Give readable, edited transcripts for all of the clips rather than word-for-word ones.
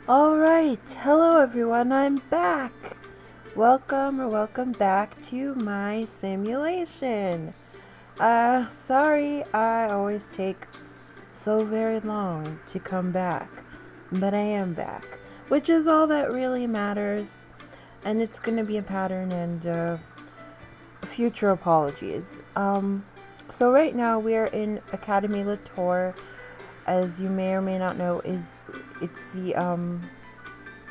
Alright, hello everyone, I'm back. Welcome back to my simulation. Sorry I always take so very long to come back, but I am back, which is all that really matters, and it's gonna be a pattern and future apologies. So right now we are in Academy Latour, as you may or may not know, it's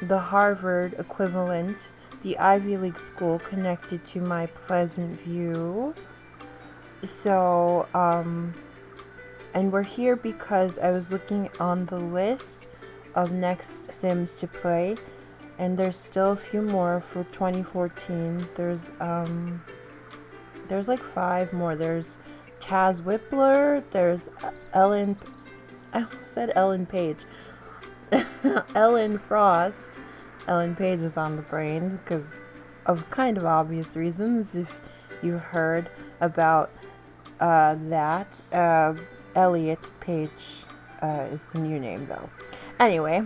the Harvard equivalent, the Ivy League school connected to my Pleasantview. So, and we're here because I was looking on the list of next Sims to play, and there's still a few more for 2014. There's like 5 more. There's Chaz Whippler, there's Ellen, I almost said Ellen Page. Ellen Frost. Ellen Page is on the brain because of kind of obvious reasons. If you heard about that, Elliot Page is the new name though. Anyway,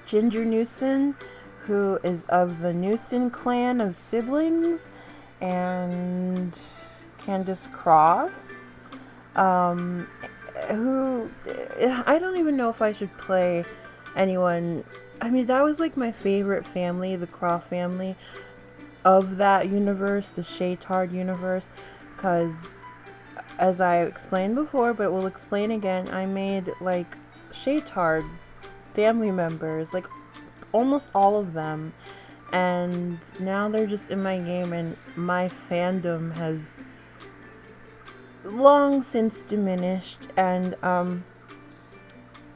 Ginger Newson, who is of the Newson clan of siblings, and Candace Cross, um, who I don't even know if I should play anyone. I mean, that was like my favorite family, the Croft family of that universe, the Shaytard universe, because as I explained before, but we'll explain again, I made like Shaytard family members, like almost all of them, and now they're just in my game, and my fandom has long since diminished, and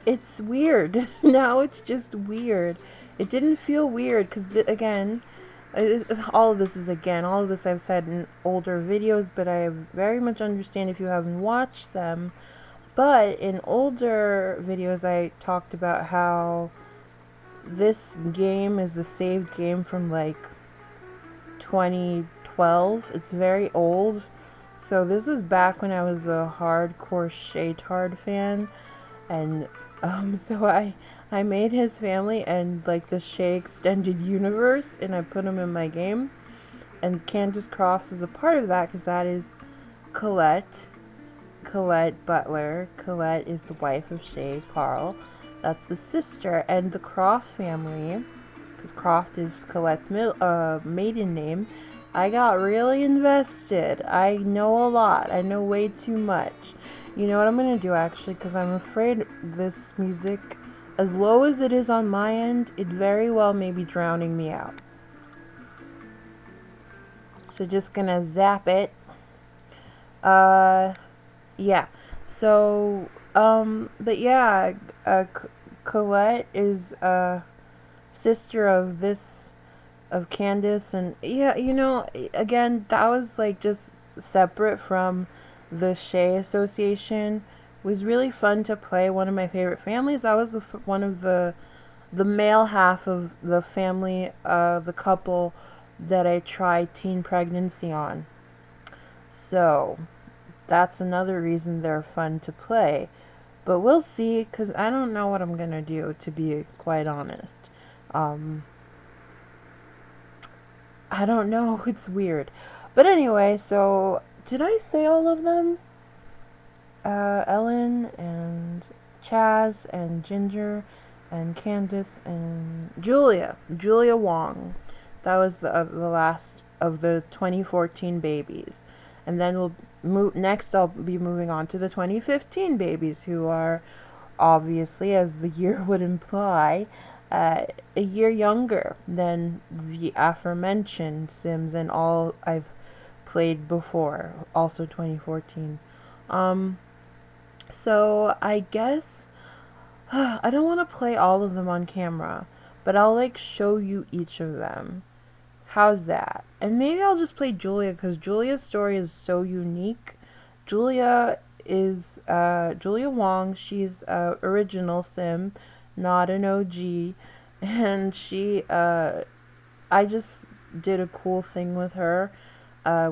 it's weird. Now it's just weird. It didn't feel weird because, again, all of this I've said in older videos, but I very much understand if you haven't watched them. But in older videos, I talked about how this game is a saved game from like 2012. It's very old. So this was back when I was a hardcore Shaytard fan, and so I made his family and like the Shay extended universe, and I put him in my game. And Candace Crofts is a part of that because that is Colette. Colette Butler. Colette is the wife of Shay Carl. That's the sister, and the Croft family, because Croft is Colette's maiden name. I got really invested. I know a lot. I know way too much. You know what I'm going to do actually, because I'm afraid this music, as low as it is on my end, it very well may be drowning me out. So just going to zap it. Yeah. So, but yeah, Colette is sister of Candace, and yeah, again, that was like just separate from the Shay Association. It was really fun to play. One of my favorite families. That was one of the male half of the family, the couple that I tried teen pregnancy on. So that's another reason they're fun to play. But we'll see, because I don't know what I'm gonna do, to be quite honest. Um, I don't know. It's weird. But anyway, so did I say all of them? Ellen and Chaz and Ginger and Candace and Julia Wong. That was the last of the 2014 babies. And then we'll move next. I'll be moving on to the 2015 babies, who are obviously, as the year would imply, a year younger than the aforementioned Sims and all I've played before, also 2014. Um, so I guess I don't want to play all of them on camera, but I'll like show you each of them. How's that? And maybe I'll just play Julia because Julia's story is so unique. Julia is Julia Wong. She's original Sim, not an OG, and I just did a cool thing with her,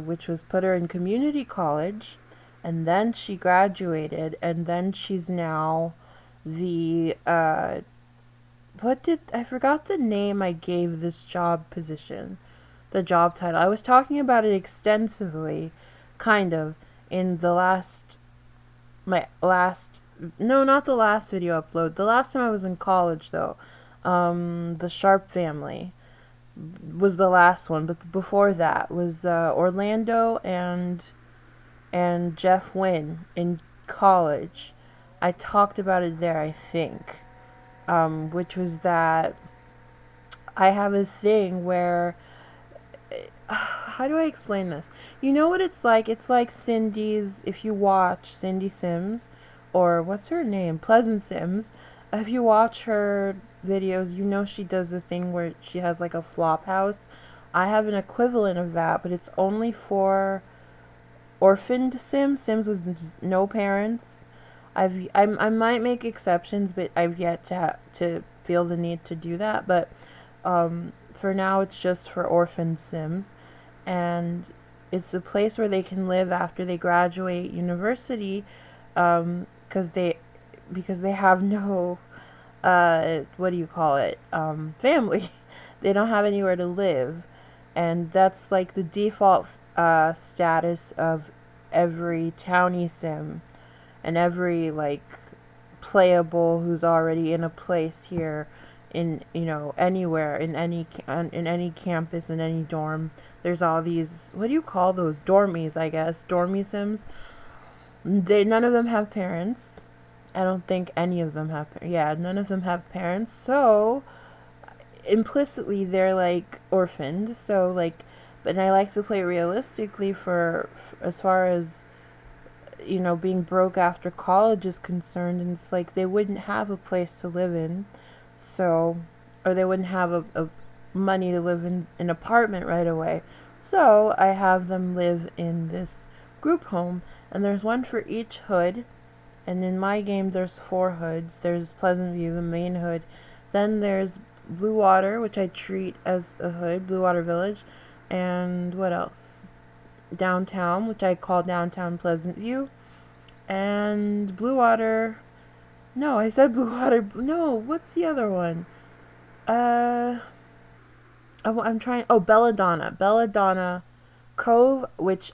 which was put her in community college, and then she graduated, and then she's now the I forgot the name I gave this job position, the job title. I was talking about it extensively, kind of, in the last, my last, no, not the last video upload. The last time I was in college, though. The Sharp family was the last one, but before that was Orlando and Jeff Wynn in college. I talked about it there, I think, which was that I have a thing where how do I explain this? You know what it's like? It's like Cindy's, if you watch Cindy Sims, or what's her name? Pleasant Sims. If you watch her videos, you know she does a thing where she has like a flop house. I have an equivalent of that, but it's only for orphaned Sims, Sims with no parents. I might make exceptions, but I've yet to feel the need to do that. But for now, it's just for orphaned Sims, and it's a place where they can live after they graduate university, because they have no what do you call it, family. They don't have anywhere to live, and that's like the default status of every townie sim and every like playable who's already in a place here in, anywhere, in any campus, in any dorm. There's all these, what do you call those, dormies, I guess, dormy sims. None of them have parents. I don't think any of them have, yeah, none of them have parents, so implicitly they're like orphaned. So like, but I like to play realistically for as far as being broke after college is concerned, and it's like they wouldn't have a place to live in, so, or they wouldn't have a money to live in an apartment right away. So I have them live in this group home, and there's one for each hood. And in my game, there's 4 hoods. There's Pleasantview, the main hood. Then there's Blue Water, which I treat as a hood, Blue Water Village. And what else? Downtown, which I call Downtown Pleasantview. And Blue Water. No, I said Blue Water. No, what's the other one? I'm trying. Oh, Belladonna. Belladonna Cove, it's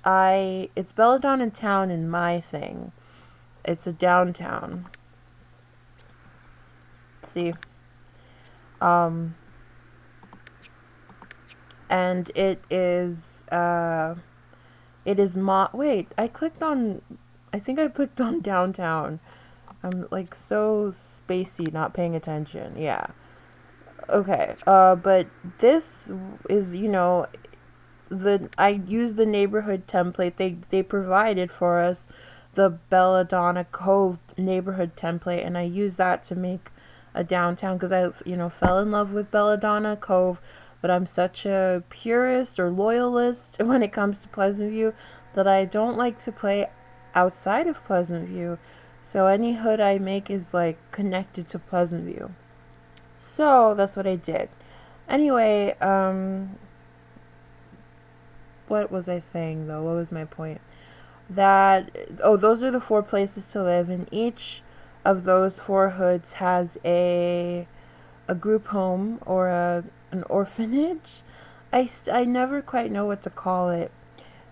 Belladonna Town in my thing. It's a downtown. See, um, and it is wait, I think I clicked on downtown. I'm like so spacey, not paying attention. Yeah. Okay. But this is, I use the neighborhood template they provided for us, the Belladonna Cove neighborhood template, and I use that to make a downtown because I, fell in love with Belladonna Cove, but I'm such a purist or loyalist when it comes to Pleasantview that I don't like to play outside of Pleasantview. So any hood I make is like connected to Pleasantview. So that's what I did. Anyway, what was I saying though? What was my point? Those are the 4 places to live, and each of those 4 hoods has a group home or an orphanage. I never quite know what to call it,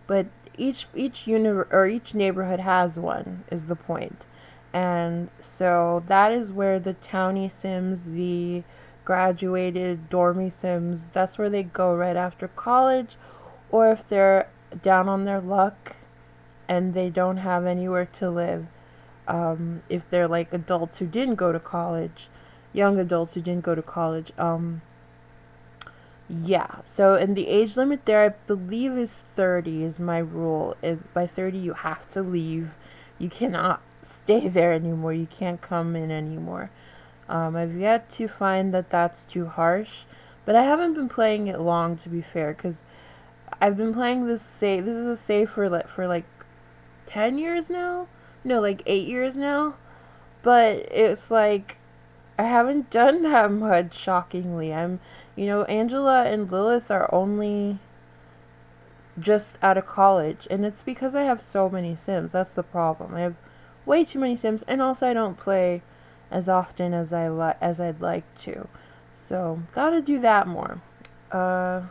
but each neighborhood has one, is the point. And so that is where the townie sims, the graduated dormy sims, that's where they go right after college, or if they're down on their luck and they don't have anywhere to live. If they're like adults who didn't go to college, young adults who didn't go to college. Yeah. So, and the age limit there, I believe, is 30 is my rule. By 30, you have to leave. You cannot stay there anymore. You can't come in anymore. I've yet to find that that's too harsh, but I haven't been playing it long, to be fair, because I've been playing this save. This is a save for like 10 years now? No, like 8 years now. But it's like I haven't done that much, shockingly. Angela and Lilith are only just out of college, and it's because I have so many Sims. That's the problem. I have way too many Sims, and also I don't play as often as as I'd like to. So, gotta do that more. Uh,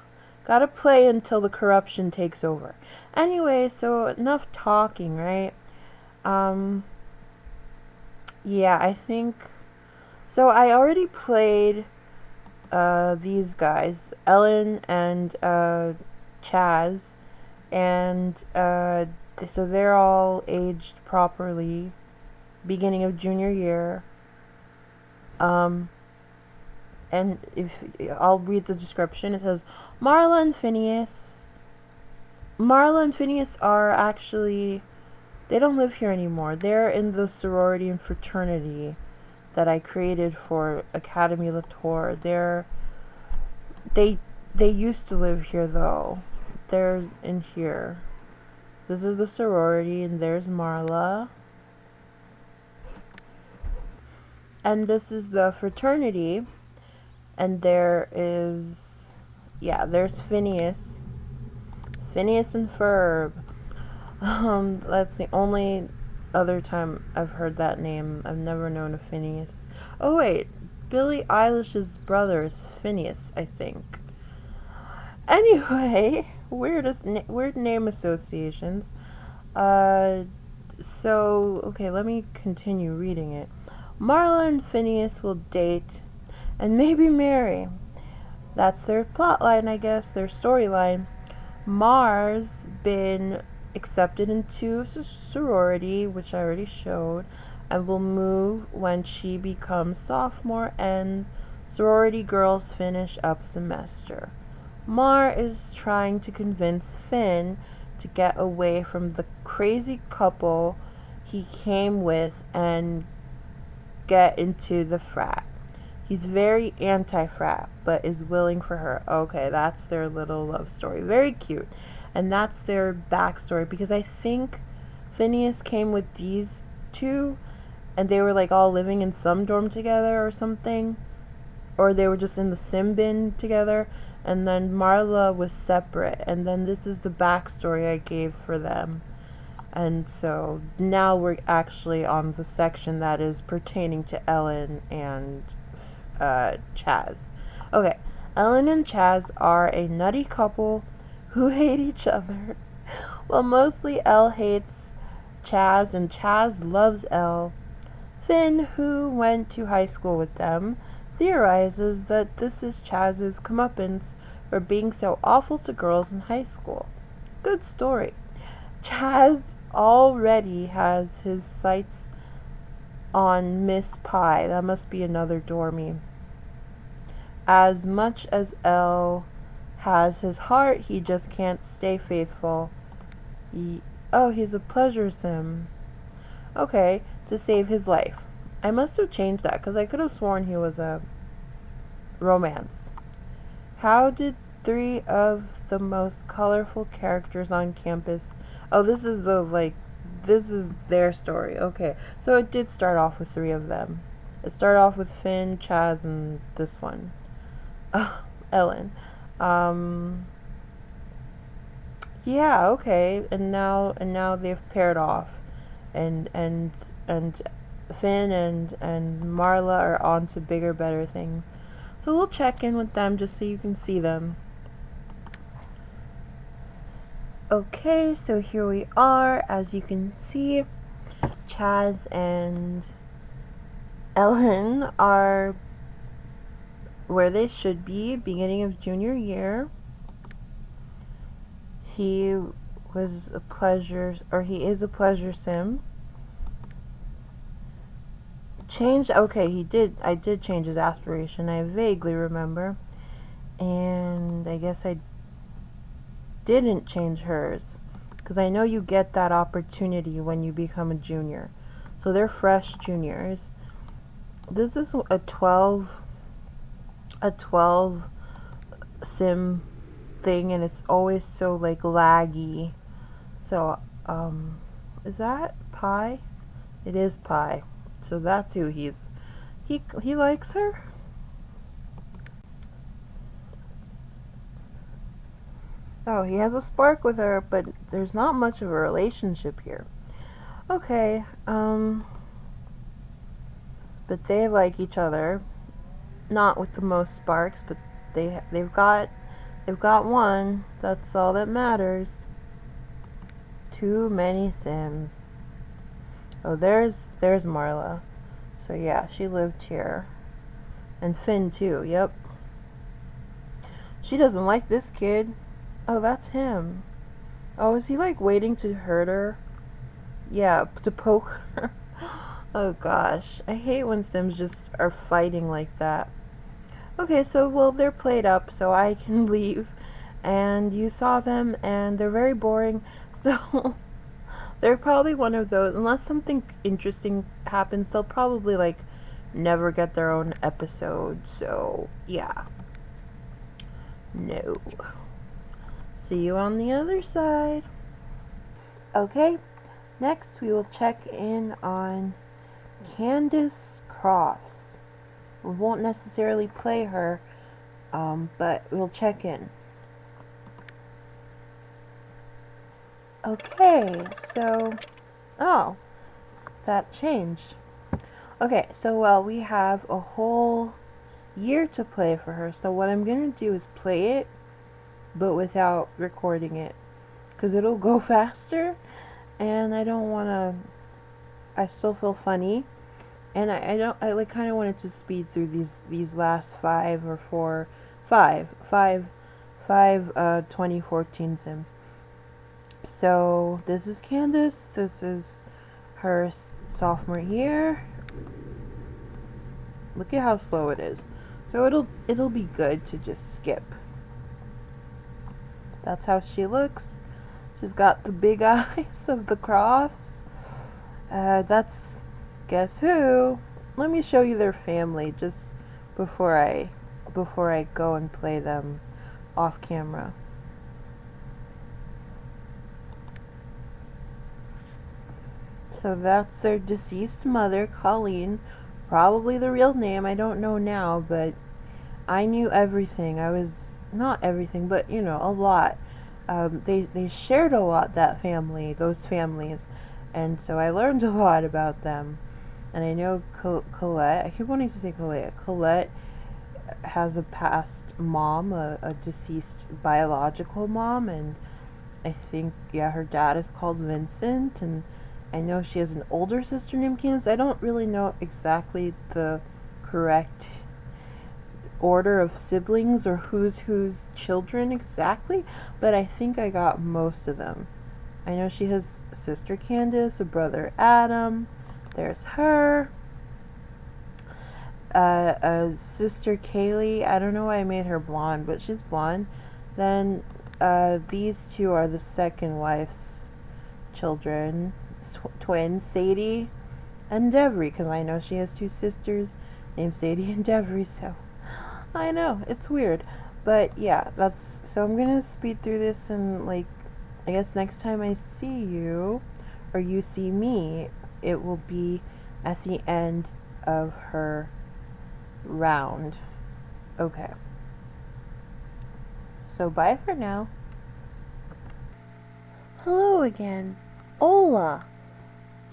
Gotta play until the corruption takes over. Anyway, so enough talking, right? Um, yeah, I think so. I already played these guys, Ellen and Chaz, and so they're all aged properly, beginning of junior year. Um, and if I'll read the description, it says Marla and Phineas. Marla and Phineas are actually, they don't live here anymore. They're in the sorority and fraternity that I created for Academy Latour. They they used to live here though. They're in here. This is the sorority, and there's Marla. And this is the fraternity, and there is, yeah, there's Phineas. Phineas and Ferb. That's the only other time I've heard that name. I've never known a Phineas. Oh wait, Billie Eilish's brother is Phineas, I think. Anyway, weird name associations. Uh, okay, let me continue reading it. Marla and Phineas will date and maybe marry. That's their plotline, I guess, their storyline. Mars been accepted into sorority, which I already showed, and will move when she becomes sophomore and sorority girls finish up semester. Mar is trying to convince Finn to get away from the crazy couple he came with and get into the frat. He's very anti-frat, but is willing for her. Okay, that's their little love story. Very cute. And that's their backstory, because I think Phineas came with these two, and they were like all living in some dorm together or something. Or they were just in the sim bin together. And then Marla was separate. And then this is the backstory I gave for them. And so now we're actually on the section that is pertaining to Ellen and Chaz. Okay, Ellen and Chaz are a nutty couple who hate each other. Well, mostly Elle hates Chaz and Chaz loves Elle. Finn, who went to high school with them, theorizes that this is Chaz's comeuppance for being so awful to girls in high school. Good story. Chaz already has his sights on Miss Pie. That must be another dormie. As much as Elle has his heart, he just can't stay faithful. He's a pleasure sim. Okay, to save his life. I must have changed that, because I could have sworn he was a romance. How did three of the most colorful characters on campus... Oh, this is their story. Okay, so it did start off with three of them. It started off with Finn, Chaz, and this one. Ellen. Yeah, okay. And now they've paired off. And Finn and Marla are on to bigger, better things. So we'll check in with them just so you can see them. Okay, so here we are. As you can see, Chaz and Ellen are where they should be, beginning of junior year. He is a pleasure sim. I did change his aspiration, I vaguely remember. And I guess I didn't change hers, because I know you get that opportunity when you become a junior. So they're fresh juniors. This is a 12 sim thing, and it's always so like laggy. So is that Pie? It is Pie. So that's who he likes her. Oh, he has a spark with her, but there's not much of a relationship here. Okay, but they like each other. Not with the most sparks, but they've got one. That's all that matters. Too many Sims. Oh, there's Marla. So yeah, she lived here. And Finn too, yep. She doesn't like this kid. Oh, that's him. Oh, is he like waiting to hurt her? Yeah, to poke her. Oh gosh, I hate when Sims just are fighting like that. Okay, so well, they're played up, so I can leave. And you saw them, and they're very boring. So they're probably one of those, unless something interesting happens, they'll probably like never get their own episode. So yeah, no. See you on the other side. Okay, next we will check in on Candace Crofts. We won't necessarily play her, but we'll check in. Okay, so, oh, that changed. Okay, so well, we have a whole year to play for her. So what I'm gonna do is play it, but without recording it, because it'll go faster, and I don't wanna. I still feel funny, and I don't. I like kind of wanted to speed through these last five or four, five 2014 Sims. So this is Candace. This is her sophomore year. Look at how slow it is. So it'll be good to just skip. That's how she looks. She's got the big eyes of the Crofts. That's guess who? Let me show you their family just before I go and play them off camera. So that's their deceased mother, Colleen. Probably the real name. I don't know now, but I knew everything. I was not everything, but you know, a lot. They shared a lot, those families, and so I learned a lot about them. And I know Colette. I keep wanting to say Colette. Colette has a past mom, a deceased biological mom, and I think her dad is called Vincent, and I know she has an older sister named Candace. I don't really know exactly the correct order of siblings or who's children exactly, but I think I got most of them. I know she has a sister Candace, a brother Adam. There's her. A sister Kaylee. I don't know why I made her blonde, but she's blonde. Then these two are the second wife's children. Twins, Sadie and Devery, because I know she has two sisters named Sadie and Devery, so I know, it's weird. But yeah, so I'm gonna speed through this, and like, I guess next time I see you, or you see me, it will be at the end of her round. Okay. So bye for now. Hello again. Hola.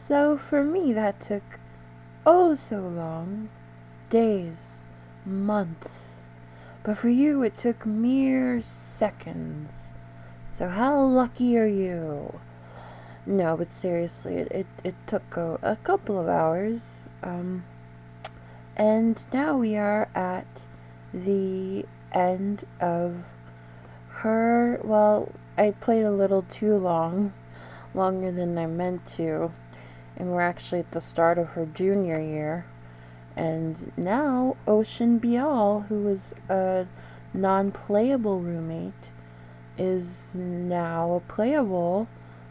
So for me that took oh so long. Days, months. But for you it took mere seconds. So how lucky are you? No, but seriously, it took a couple of hours. And now we are at the end of her. Well, I played a little too long, longer than I meant to, and we're actually at the start of her junior year. And now Ocean Bial, who was a non-playable roommate, is now a playable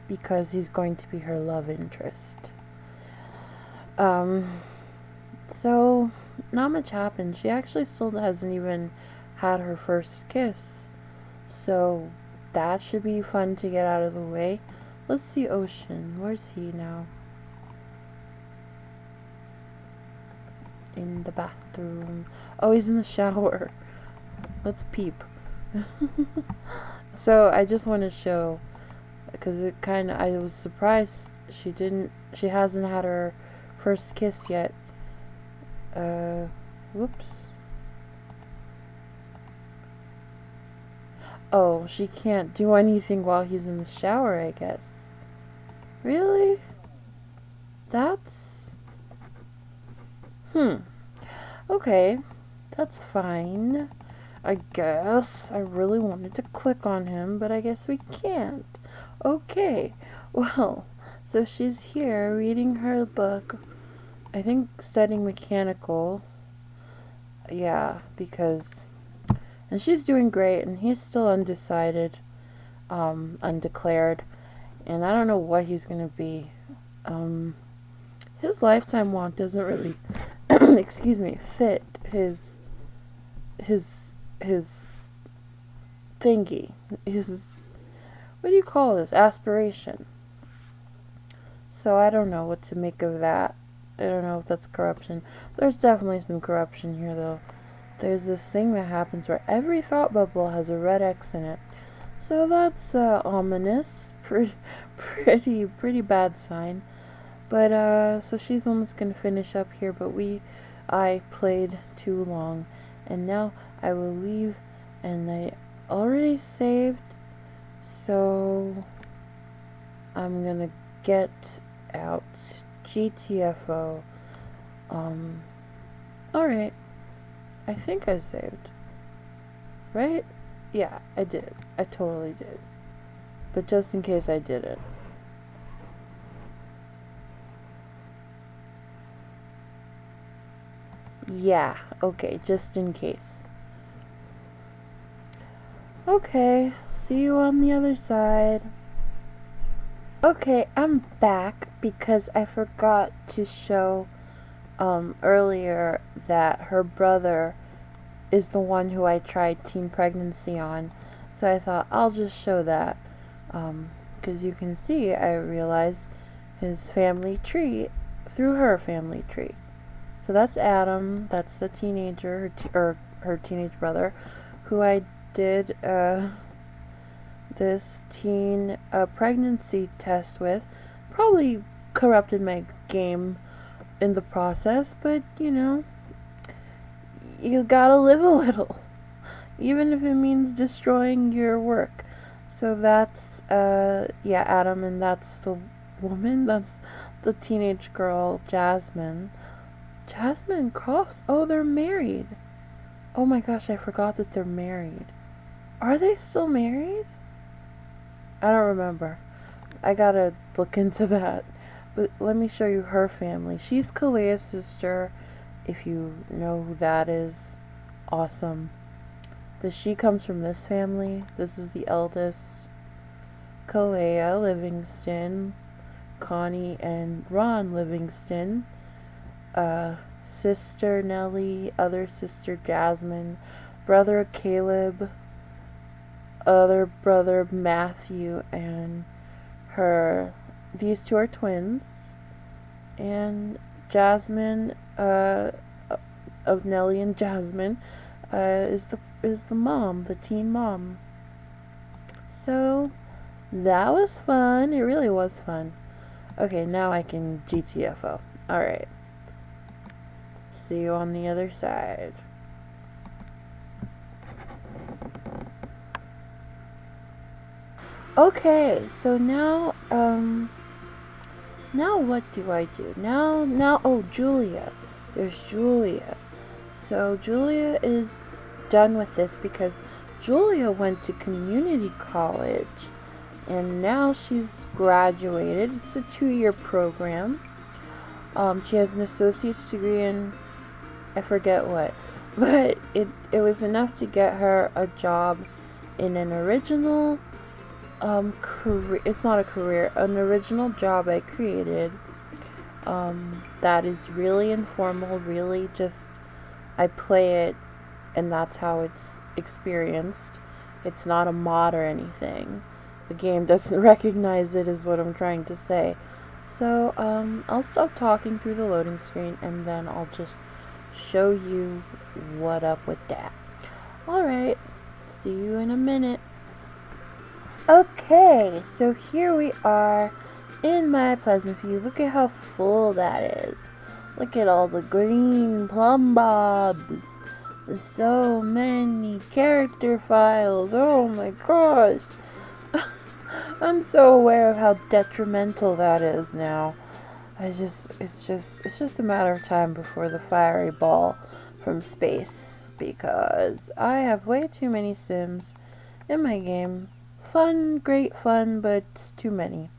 because he's going to be her love interest. So not much happened. She actually still hasn't even had her first kiss. So that should be fun to get out of the way. Let's see Ocean. Where's he now? In the bathroom. Oh, he's in the shower. Let's peep. So I just want to show, because I was surprised she hasn't had her first kiss yet. Whoops. Oh, she can't do anything while he's in the shower, I guess. Really? That's... Okay. That's fine. I guess. I really wanted to click on him, but I guess we can't. Okay. Well, so she's here reading her book. I think studying mechanical. Yeah, because... And she's doing great, and he's still undecided, undeclared. And I don't know what he's gonna be. His lifetime walk doesn't really, excuse me, fit his his thingy. His, what do you call this? Aspiration. So I don't know what to make of that. I don't know if that's corruption. There's definitely some corruption here, though. There's this thing that happens where every thought bubble has a red X in it. So that's ominous. Pretty bad sign. But so she's the one that's gonna finish up here. But I played too long, and now I will leave. And I already saved, so I'm gonna get out GTFO. Alright. I think I saved. Right? Yeah, I did. I totally did. But just in case I didn't. Yeah, okay, just in case. Okay, see you on the other side. Okay, I'm back because I forgot to show earlier that her brother is the one who I tried teen pregnancy on. So I thought I'll just show that. Because you can see, I realized his family tree through her family tree. So that's Adam, that's the teenager, her teenage brother, who I did this teen pregnancy test with. Probably corrupted my game in the process, but you know, you gotta live a little, even if it means destroying your work. So that's yeah, Adam, and that's the woman, that's the teenage girl, Jasmine and Crofts. Oh, they're married. Oh my gosh, I forgot that they're married. Are they still married? I don't remember. I gotta look into that. But let me show you her family. She's Kalea's sister, if you know who that is. Awesome. But she comes from this family. This is the eldest. Kalea Livingston, Connie and Ron Livingston. Sister Nellie, other sister Jasmine, brother Caleb, other brother Matthew, and these two are twins. And Jasmine, of Nellie and Jasmine, is the mom, the teen mom. So that was fun. It really was fun. Okay, now I can GTFO. Alright. See you on the other side. Okay, so now what do I do? Now, oh, Julia. There's Julia. So Julia is done with this because Julia went to community college and now she's graduated. It's a 2-year program. She has an associate's degree in, I forget what, but it was enough to get her a job in an original career. It's not a career, an original job I created that is really informal, really just I play it and that's how it's experienced. It's not a mod or anything. The game doesn't recognize it, is what I'm trying to say. So I'll stop talking through the loading screen and then I'll just show you what up with that. Alright, see you in a minute. Okay, so here we are in my Pleasantview. Look at how full that is. Look at all the green plumb bobs. There's so many character files. Oh my gosh. I'm so aware of how detrimental that is now. It's just a matter of time before the fiery ball from space, because I have way too many Sims in my game. Fun, great fun, but too many.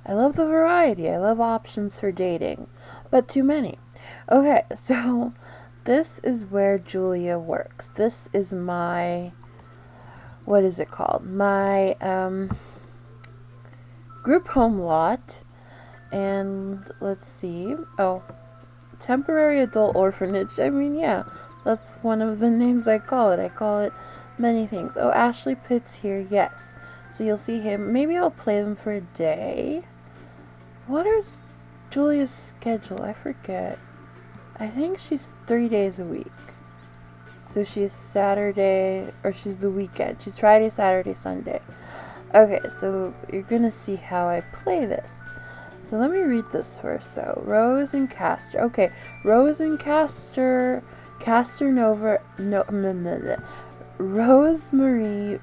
I love the variety. I love options for dating, but too many. Okay, so this is where Julia works. This is my, what is it called? My group home lot. And let's see. Oh, temporary adult orphanage. I mean, yeah, that's one of the names I call it. I call it many things. Oh, Ashley Pitt's here. Yes. So you'll see him. Maybe I'll play them for a day. What is Julia's schedule? I forget. I think she's 3 days a week. So she's Saturday, or she's the weekend. She's Friday, Saturday, Sunday. Okay, so you're gonna see how I play this. So let me read this first, though. Rose and Castor. Okay, Rose and Castor. Castor Nova. No, Rosemary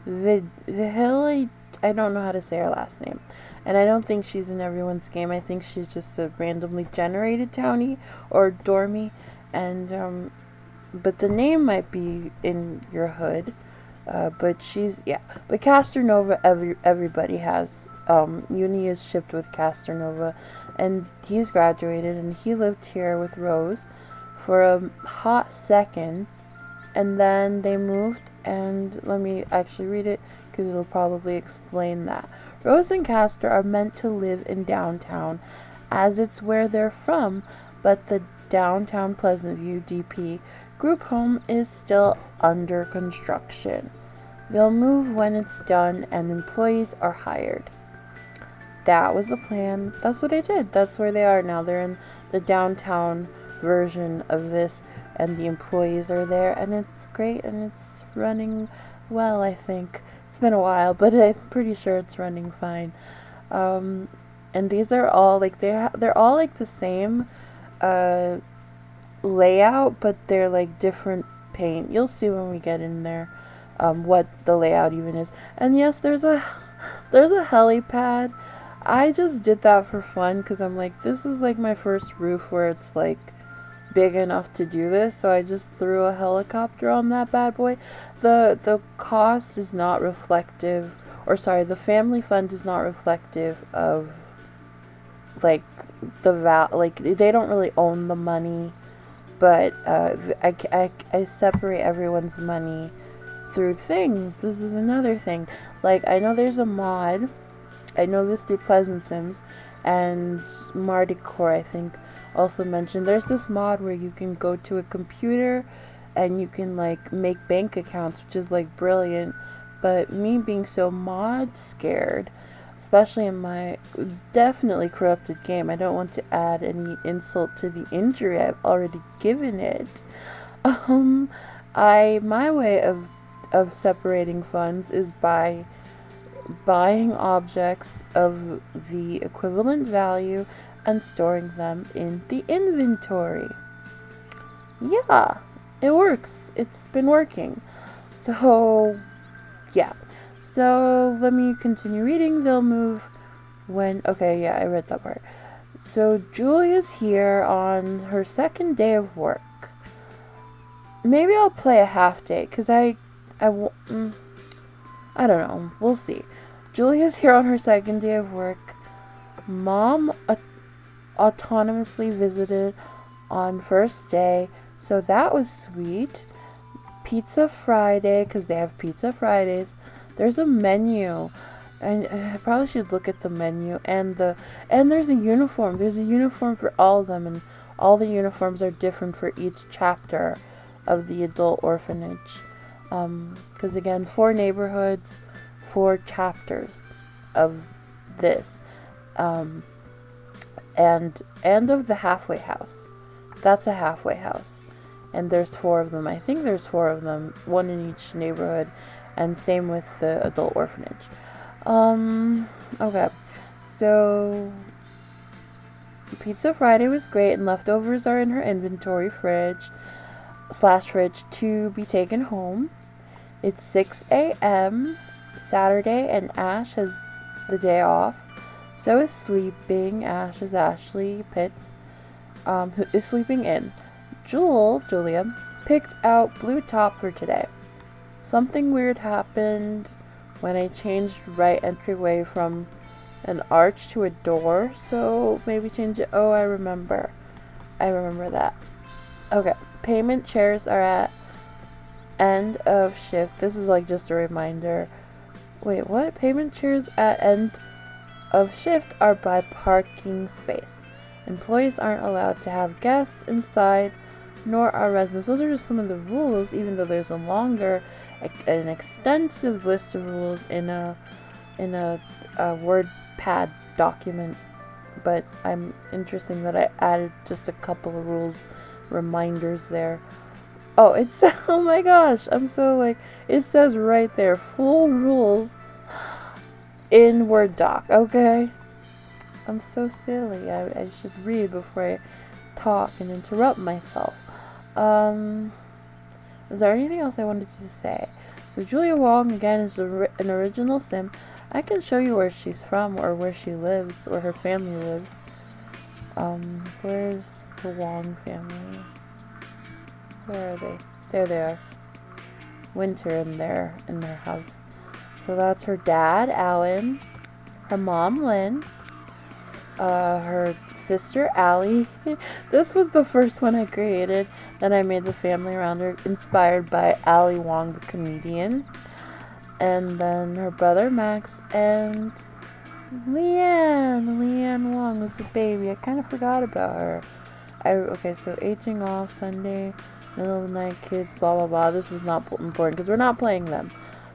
Vihili. I don't know how to say her last name. And I don't think she's in everyone's game. I think she's just a randomly generated townie or dormy. And, but the name might be in your hood. But she's, yeah. But Castor Nova, everybody has. Uni is shipped with Castor Nova, and he's graduated, and he lived here with Rose for a hot second, and then they moved, and let me actually read it, because it'll probably explain that. Rose and Castor are meant to live in downtown, as it's where they're from, but the downtown Pleasantview DP group home is still under construction. They'll move when it's done, and employees are hired. That was the plan. That's what I did. That's where they are now. They're in the downtown version of this, and the employees are there, and it's great, and it's running well, I think. It's been a while, but I'm pretty sure it's running fine. And these are all like they're all like the same layout, but they're like different paint. You'll see when we get in there what the layout even is. And yes, there's a helipad. I just did that for fun because I'm like, this is like my first roof where it's like big enough to do this, so I just threw a helicopter on that bad boy. The cost is not reflective, or sorry, the family fund is not reflective of like like they don't really own the money, but I separate everyone's money through things. This is another thing. Like, I know there's a mod. I know this through Pleasant Sims, and Marty Core, I think, also mentioned. There's this mod where you can go to a computer and you can, like, make bank accounts, which is, like, brilliant. But me being so mod scared, especially in my definitely corrupted game, I don't want to add any insult to the injury I've already given it. My way of separating funds is by buying objects of the equivalent value and storing them in the inventory. Yeah, it works. It's been working. So, yeah. So, let me continue reading. They'll move when... Okay, yeah, I read that part. So, Julia's here on her second day of work. Maybe I'll play a half day, because I don't know. We'll see. Julia's here on her second day of work. Mom autonomously visited on first day, so that was sweet. Pizza Friday, because they have Pizza Fridays. There's a menu, and I probably should look at the menu. And there's a uniform. There's a uniform for all of them, and all the uniforms are different for each chapter of the adult orphanage. Because again, 4 neighborhoods, 4 chapters of this, and of the halfway house. That's a halfway house, and there's 4 of them. I think there's 4 of them, 1 in each neighborhood, and same with the adult orphanage. Okay, so Pizza Friday was great, and leftovers are in her inventory fridge to be taken home. It's 6 a.m. Saturday, and Ash has the day off. So is sleeping. Ash is Ashley Pitts, who is sleeping in. Julia, picked out blue top for today. Something weird happened when I changed right entryway from an arch to a door, so maybe change it. Oh, I remember that. Okay, payment chairs are at end of shift. This is like just a reminder. Wait, what? Payment chairs at end of shift are by parking space. Employees aren't allowed to have guests inside, nor are residents. Those are just some of the rules, even though there's an extensive list of rules in a WordPad document. But I'm interesting that I added just a couple of rules reminders there. Oh, oh my gosh, I'm so like, it says right there, full rules in Word doc, okay? I'm so silly. I should read before I talk and interrupt myself. Is there anything else I wanted to say? So Julia Wong, again, is an original sim. I can show you where she's from or where she lives, where her family lives. Where's the Wong family? Where are they? There they are. Winter in their house. So that's her dad, Alan, her mom, Lynn, her sister, Allie. This was the first one I created. Then I made the family around her, inspired by Ali Wong, the comedian. And then her brother, Max, and Leanne. Leanne Wong was the baby. I kind of forgot about her. Okay, so aging off, Sunday, middle of the night, kids, blah, blah, blah. This is not important because we're not playing them.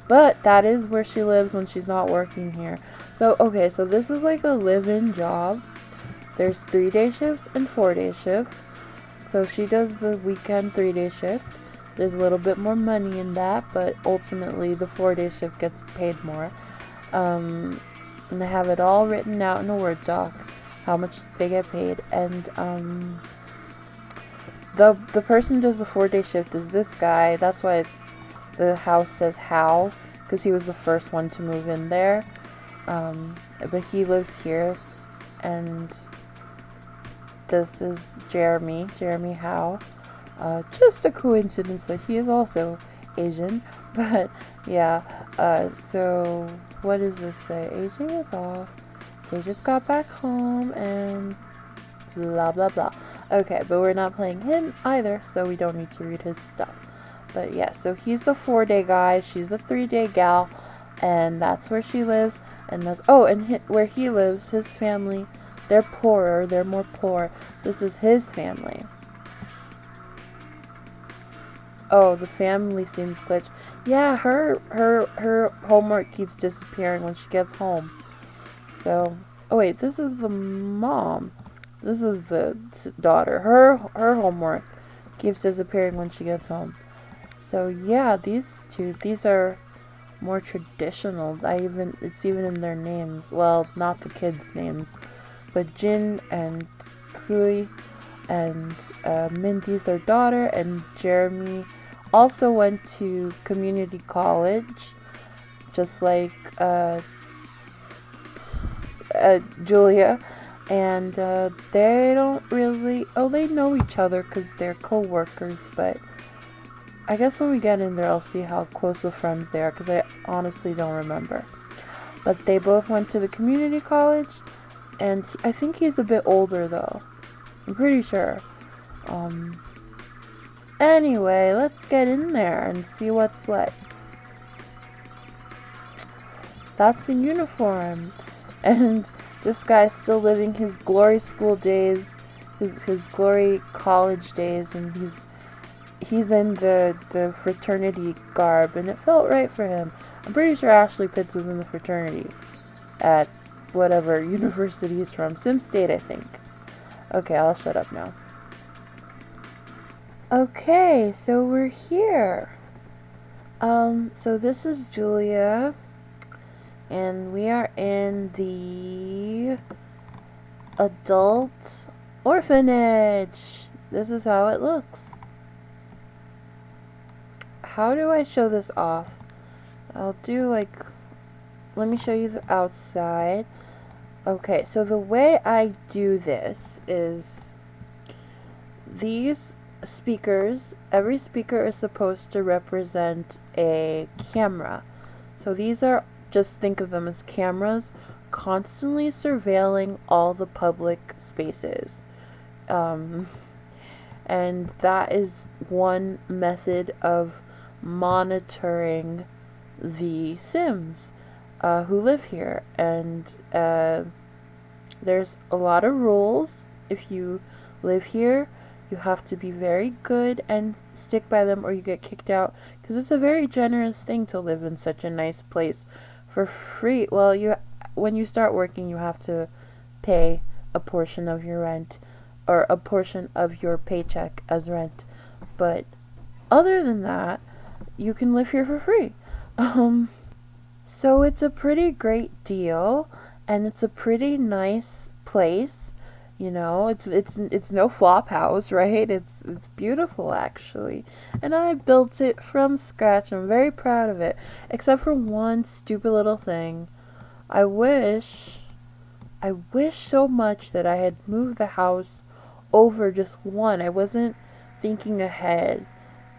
But that is where she lives when she's not working here. So, okay, so this is like a live-in job. There's 3-day shifts and 4-day shifts. So she does the weekend 3-day shift. There's a little bit more money in that, but ultimately the 4-day shift gets paid more. And they have it all written out in a Word doc, how much they get paid. And the person who does the 4-day shift is this guy. That's why the house says Hal, because he was the first one to move in there. But he lives here, and this is Jeremy Howe. Just a coincidence that he is also Asian, but yeah. So what does this say? Aging is off. He just got back home and blah blah blah. Okay, but we're not playing him either, so we don't need to read his stuff. But yeah, so he's the 4-day guy, she's the 3-day gal, and that's where she lives. And where he lives, his family, they're poorer, they're more poor. This is his family. Oh, the family seems glitched. Yeah, her homework keeps disappearing when she gets home. So, oh wait, this is the mom. This is the daughter. Her homework keeps disappearing when she gets home. So yeah, these are more traditional. It's even in their names. Well, not the kids' names, but Jin and Hui and Mindy's their daughter, and Jeremy also went to community college, just like Julia. And they don't really, they know each other because they're co-workers, but I guess when we get in there I'll see how close of friends they are, because I honestly don't remember. But they both went to the community college, and I think he's a bit older though. I'm pretty sure. Anyway, let's get in there and see what's what. That's the uniform. And this guy's still living his glory school days, his glory college days, and he's in the fraternity garb, and it felt right for him. I'm pretty sure Ashley Pitts was in the fraternity at whatever university he's from. Sim State, I think. Okay, I'll shut up now. Okay, so we're here. So this is Julia, and we are in the adult orphanage. This is how it looks. How do I show this off? I'll do like, let me show you the outside. Okay, so the way I do this is these speakers, every speaker is supposed to represent a camera. So these are, just think of them as cameras constantly surveilling all the public spaces. And that is one method of monitoring the Sims who live here. And there's a lot of rules. If you live here, you have to be very good and stick by them, or you get kicked out, because it's a very generous thing to live in such a nice place for free. Well, when you start working, you have to pay a portion of your rent, or a portion of your paycheck as rent. But other than that, you can live here for free. So it's a pretty great deal, and it's a pretty nice place. You know, it's no flop house, right? It's beautiful actually. And I built it from scratch. I'm very proud of it. Except for one stupid little thing. I wish so much that I had moved the house over just one. I wasn't thinking ahead.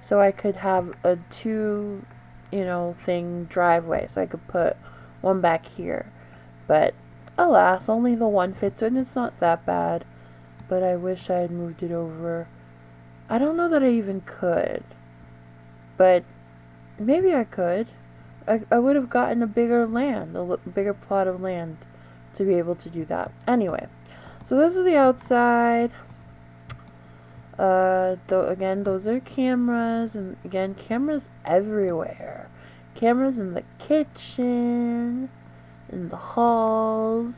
So I could have a two, thing driveway. So I could put one back here. But alas, only the one fits, and it's not that bad. But I wish I had moved it over. I don't know that I even could. But maybe I could. I would have gotten a bigger land, a bigger plot of land to be able to do that. Anyway, so this is the outside. Again, those are cameras, and again, cameras everywhere. Cameras in the kitchen, in the halls,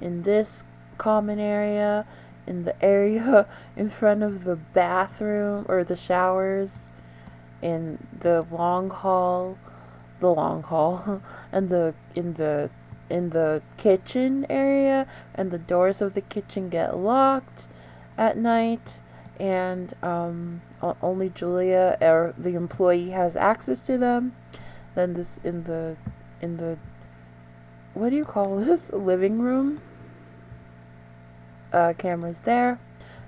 in this common area, in the area in front of the bathroom or the showers, in the long hall, and in the kitchen area, and the doors of the kitchen get locked at night, and only Julia or the employee has access to them. Then this in the what do you call this, living room, cameras there.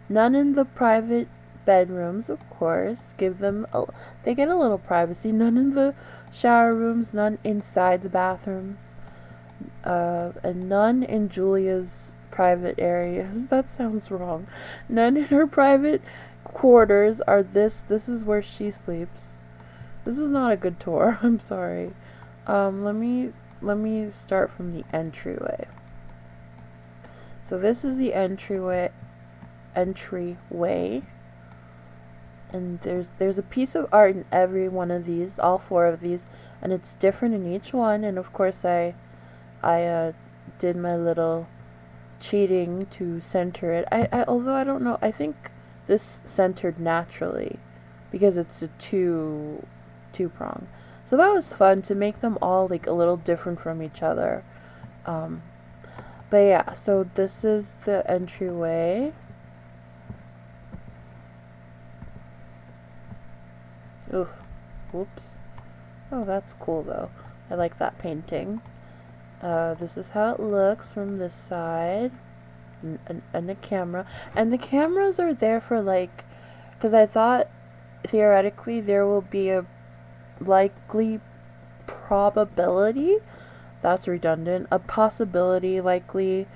None in the private bedrooms, of course. They get a little privacy. None in the shower rooms, none inside the bathrooms, and none in Julia's private areas. That sounds wrong. None in her private quarters are this is where she sleeps. This is not a good tour. I'm sorry. Let me start from the entryway. So this is the entryway, and there's a piece of art in every one of these, all four of these, and it's different in each one. And of course, I did my little cheating to center it. Although I don't know, I think this centered naturally because it's a two prong. So that was fun to make them all like a little different from each other. But yeah, so this is the entryway. Oof. Whoops. Oh, that's cool though. I like that painting. This is how it looks from this side. And the camera. And the cameras are there for like, because I thought theoretically there will be a likely probability, that's redundant, a possibility, likely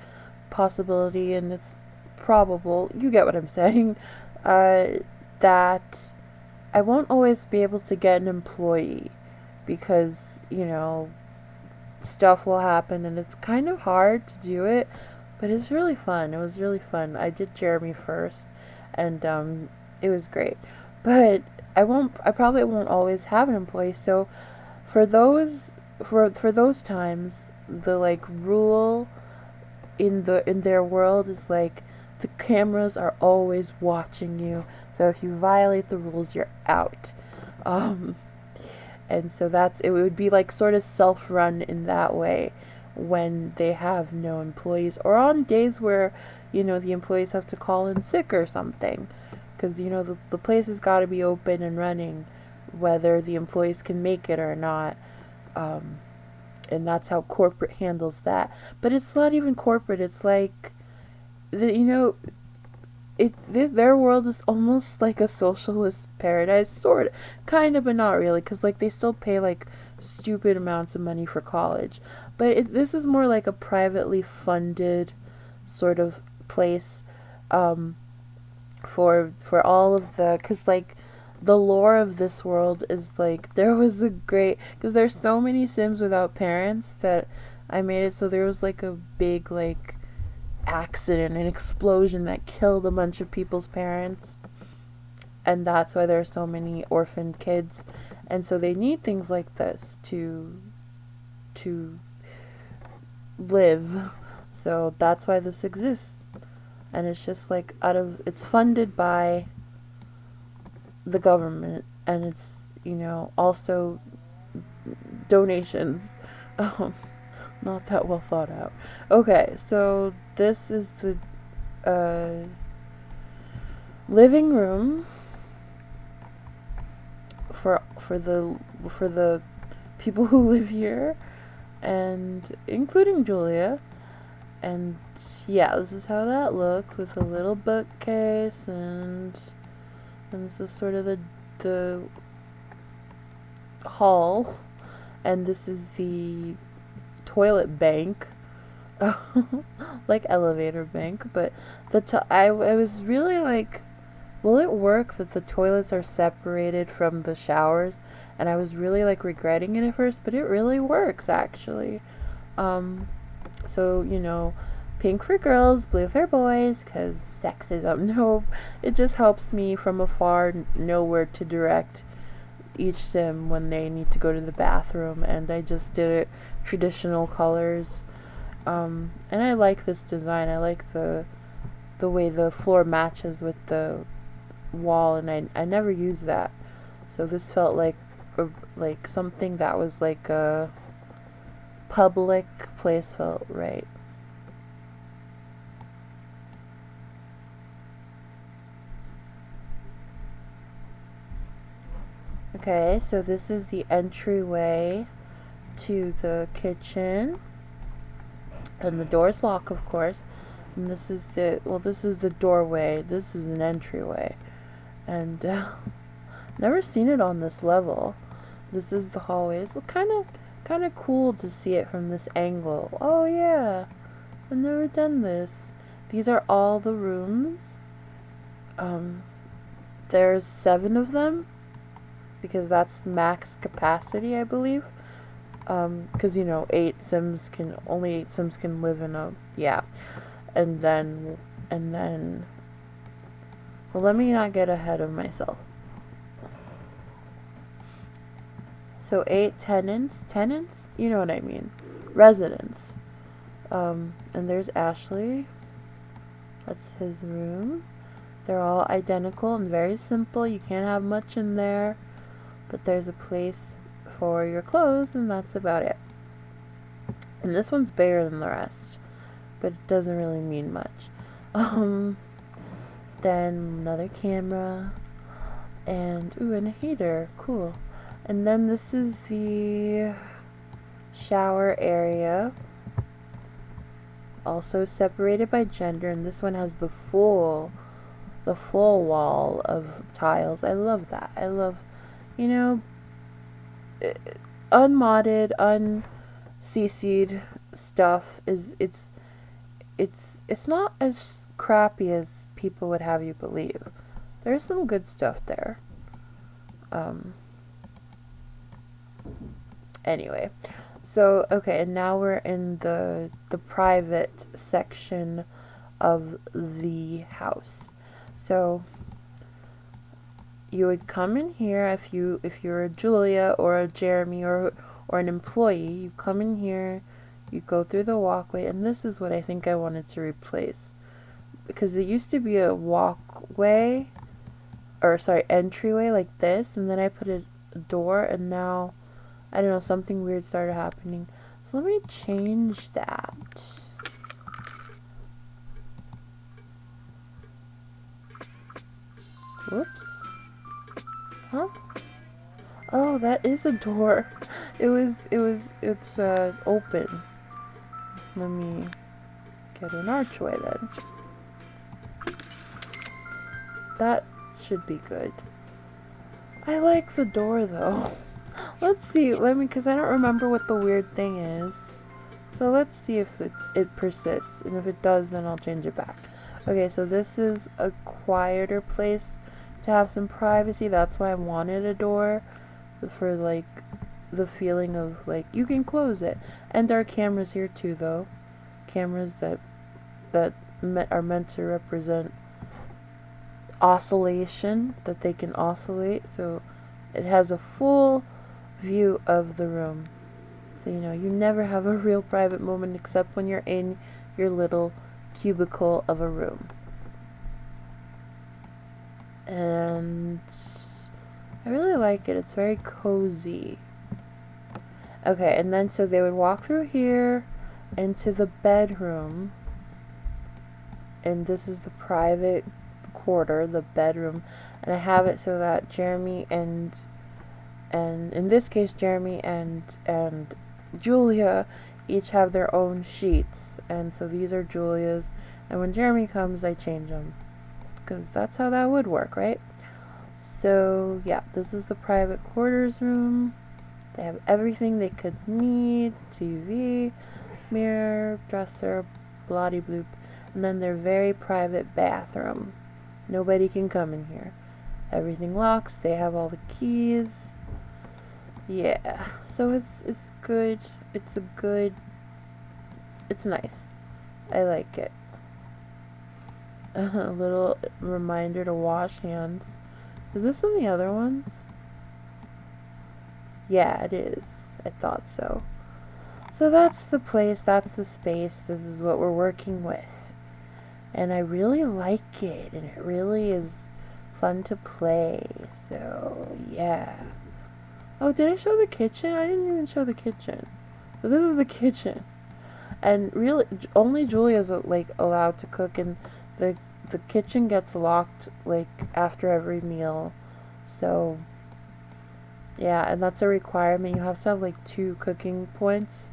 possibility, and it's probable, you get what I'm saying, that I won't always be able to get an employee because, stuff will happen, and it's kind of hard to do it, but it's really fun. It was really fun. I did Jeremy first, and it was great. But I probably won't always have an employee. So for those times, the like rule in their world is like the cameras are always watching you. So if you violate the rules, you're out. And so it would be like sort of self-run in that way when they have no employees, or on days where you know, the employees have to call in sick or something, because, you know, the place has got to be open and running whether the employees can make it or not. um, and that's how corporate handles that. But it's not even corporate. It's like, you know, their world is almost like a socialist paradise, sort of, kind of, but not really, because like they still pay like stupid amounts of money for college. But this is more like a privately funded sort of place, um, for all of the, because like the lore of this world is like, there was a great, because there's so many Sims without parents that I made it so there was like a big like accident, an explosion that killed a bunch of people's parents, and that's why there are so many orphaned kids, and so they need things like this to live. So that's why this exists, and it's just like it's funded by the government, and it's, you know, also donations. um, Not that well thought out. Okay, so this is the living room for the people who live here, and including Julia. And yeah, this is how that looks, with a little bookcase, and this is sort of the hall, and this is the toilet bank. Like elevator bank, but I was really like, will it work that the toilets are separated from the showers? And I was really like regretting it at first, but it really works actually. um so, you know, pink for girls, blue for boys, because sexism. No, it just helps me from afar know where to direct each sim when they need to go to the bathroom, and I just did it traditional colors. And I like this design. I like the way the floor matches with the wall, and I never use that. So this felt like something that was like a public place, felt right. Okay, so this is the entryway to the kitchen, and the door's locked, of course. And this is the doorway. This is an entryway, and never seen it on this level. This is the hallway. It's kind of cool to see it from this angle. Oh yeah, I've never done this. These are all the rooms. Um, there's 7 of them, because that's max capacity, I believe. Because, you know, only 8 Sims can live in a, yeah. And then, well, let me not get ahead of myself. So 8 tenants, you know what I mean, residents. And there's Ashley. That's his room. They're all identical and very simple. You can't have much in there, but there's a place for your clothes, and that's about it. And this one's bigger than the rest, but it doesn't really mean much. Then another camera, and and a heater, cool. And then this is the shower area, also separated by gender, and this one has the full wall of tiles. I love that. I love, you know, unmodded, uncc'd stuff it's not as crappy as people would have you believe. There's some good stuff there. Anyway, so okay, and now we're in the private section of the house. So you would come in here if you're a Julia or a Jeremy or an employee. You come in here, you go through the walkway, and this is what I think I wanted to replace, because it used to be a walkway, or sorry, entryway like this, and then I put a door, and now I don't know, something weird started happening. So let me change that. Whoops. Huh? Oh, that is a door. It's open. Let me get an archway then. That should be good. I like the door though. Let's see, because I don't remember what the weird thing is. So let's see if it persists, and if it does, then I'll change it back. Okay, so this is a quieter place to have some privacy. That's why I wanted a door, for like the feeling of like you can close it. And there are cameras here too, though. Cameras that are meant to represent oscillation, that they can oscillate. So it has a full view of the room. So, you never have a real private moment except when you're in your little cubicle of a room. And I really like it. It's very cozy. Okay, and then so they would walk through here into the bedroom. And this is the private quarter, the bedroom. And I have it so that Jeremy and in this case Jeremy and Julia each have their own sheets, and so these are Julia's, and when Jeremy comes I change them, because that's how that would work, right? So yeah, this is the private quarters room. They have everything they could need: TV, mirror, dresser, bloody bloop, and then their very private bathroom. Nobody can come in here. Everything locks. They have all the keys. Yeah, so it's good. It's nice. I like it. A little reminder to wash hands. Is this in the other ones? Yeah, it is. I thought so. So that's the place, that's the space, this is what we're working with. And I really like it, and it really is fun to play. So, yeah. Oh, did I show the kitchen? I didn't even show the kitchen. So this is the kitchen. And really, only Julia's allowed to cook, and the kitchen gets locked after every meal. So yeah, and that's a requirement. You have to have 2 cooking points.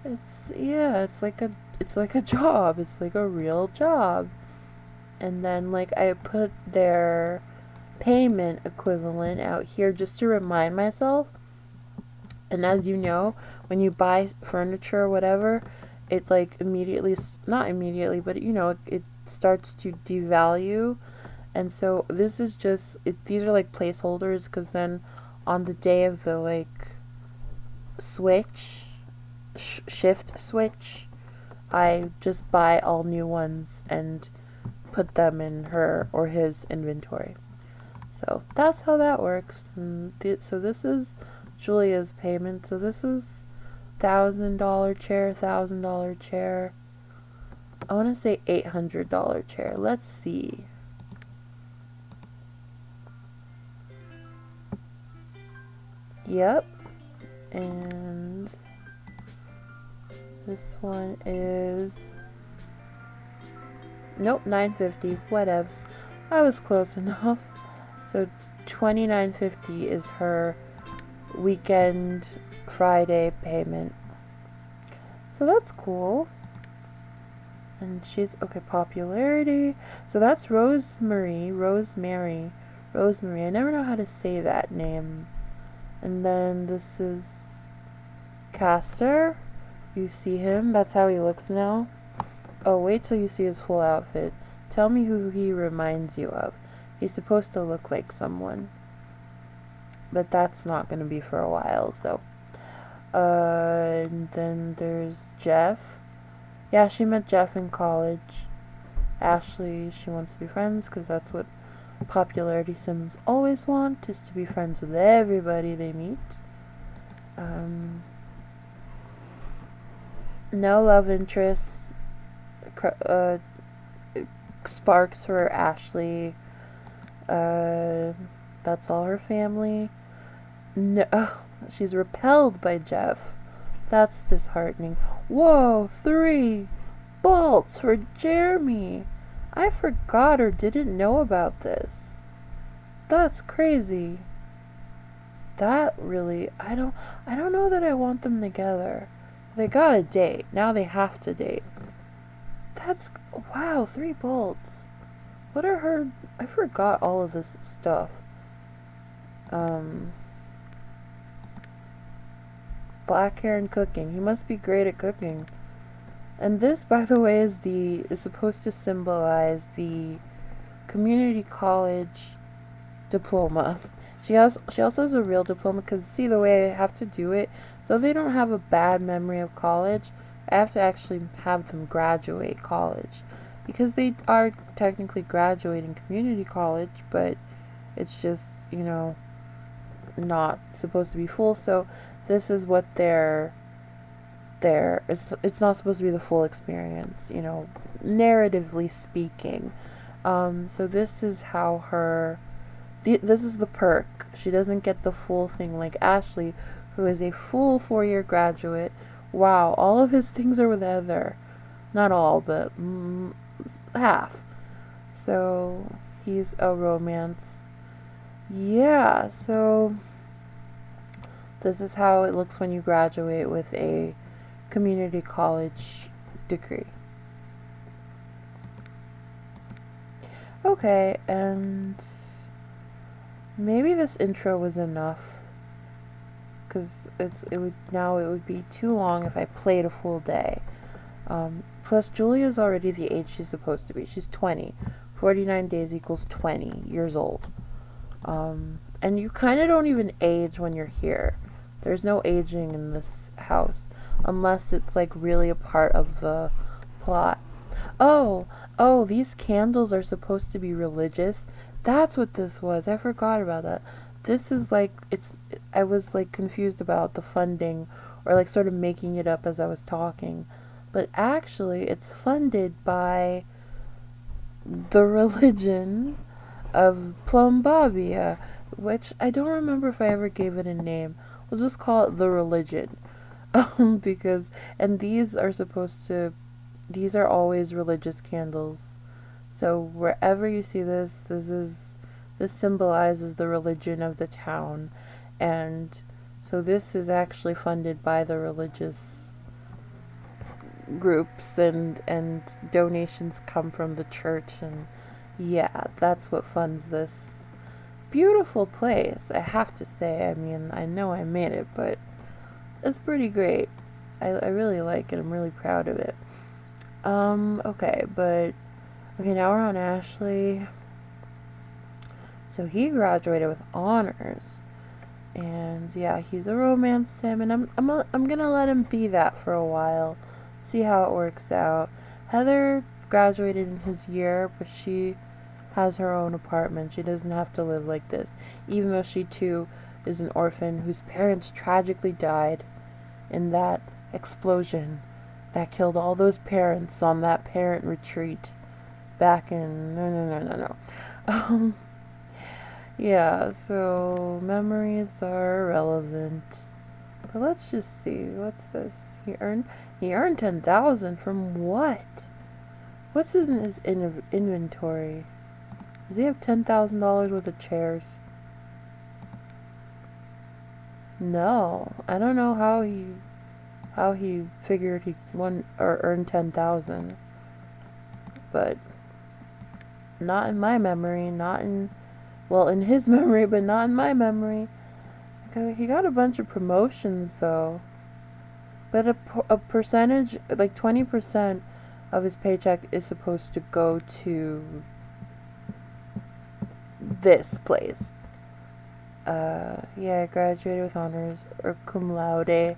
It's like a job. It's like a real job. And then I put their payment equivalent out here just to remind myself. And as you know, when you buy furniture or whatever, it immediately, not immediately, but it starts to devalue. And so this is just, these are placeholders, because then on the day of the shift switch, I just buy all new ones and put them in her or his inventory. So that's how that works. And so this is Julia's payment. So this is $1,000 chair, $1,000 chair. I want to say $800 chair. Let's see. Yep. And this one is, nope, $950. Whatevs. I was close enough. So $29.50 is her weekend Friday payment. So that's cool. And she's, okay, popularity. So that's Rosemary. I never know how to say that name. And then this is Castor. You see him. That's how he looks now. Oh, wait till you see his full outfit. Tell me who he reminds you of. He's supposed to look like someone. But that's not going to be for a while, so. And then there's Jeff. Yeah, she met Jeff in college. Ashley, she wants to be friends, because that's what popularity sims always want, is to be friends with everybody they meet. No love interests. Sparks for Ashley. That's all her family. No, she's repelled by Jeff. That's disheartening. Whoa, 3 bolts for Jeremy. I forgot or didn't know about this. That's crazy. That really, I don't know that I want them together. They got a date. Now they have to date. That's, wow, 3 bolts. What are her, I forgot all of this stuff. Black hair and cooking. He must be great at cooking. And this, by the way, is supposed to symbolize the community college diploma. She also has a real diploma, because see the way I have to do it, so they don't have a bad memory of college. I have to actually have them graduate college, because they are technically graduating community college, but it's just, not supposed to be full. So this is what it's not supposed to be the full experience, narratively speaking. So this is how this is the perk. She doesn't get the full thing like Ashley, who is a full 4-year graduate. Wow, all of his things are with Heather. Not all, but half. So he's a romance. Yeah, so this is how it looks when you graduate with a community college degree. Okay, and maybe this intro was enough, because it would be too long if I played a full day. Plus, Julia's already the age she's supposed to be. She's 20. 49 days equals 20 years old. And you kind of don't even age when you're here. There's no aging in this house, unless it's like really a part of the plot. Oh, these candles are supposed to be religious. That's what this was. I forgot about that. This is like, I was like confused about the funding, or like sort of making it up as I was talking. But actually, it's funded by the religion of Plumbabia, which I don't remember if I ever gave it a name. We'll just call it the religion. Because, and these are always religious candles. So wherever you see this symbolizes the religion of the town. And so this is actually funded by the religious groups, and donations come from the church, and yeah, that's what funds this beautiful place, I have to say. I mean, I know I made it, but it's pretty great. I really like it. I'm really proud of it. Okay, now we're on Ashley. So he graduated with honors. And yeah, he's a romance sim, and I'm gonna let him be that for a while. See how it works out. Heather graduated in his year, but she has her own apartment. She doesn't have to live like this, even though she too is an orphan whose parents tragically died in that explosion that killed all those parents on that parent retreat back in no. Yeah, so memories are relevant. But let's just see. What's this? He earned 10,000 from what? What's in his inventory? Does he have $10,000 worth of chairs? No, I don't know how he figured he won or earned 10,000. But not in my memory, in his memory, but not in my memory. He got a bunch of promotions though. But a percentage, like 20% of his paycheck is supposed to go to this place. Yeah, I graduated with honors, or cum laude.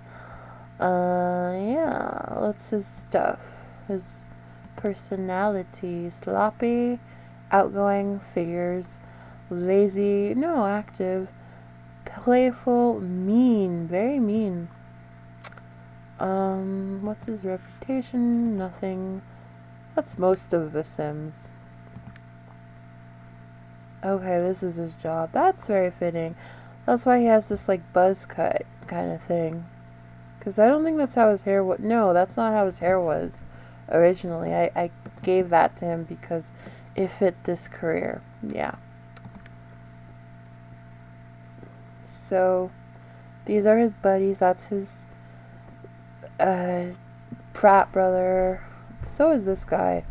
Yeah, what's his stuff? His personality: sloppy, outgoing, figures, lazy, no, active, playful, mean, very mean. What's his reputation? Nothing. That's most of the Sims. Okay, this is his job. That's very fitting. That's why he has this, like, buzz cut kind of thing. Because I don't think that's how his hair was. No, that's not how his hair was originally. I gave that to him because it fit this career. Yeah. So these are his buddies. That's his frat brother. So is this guy.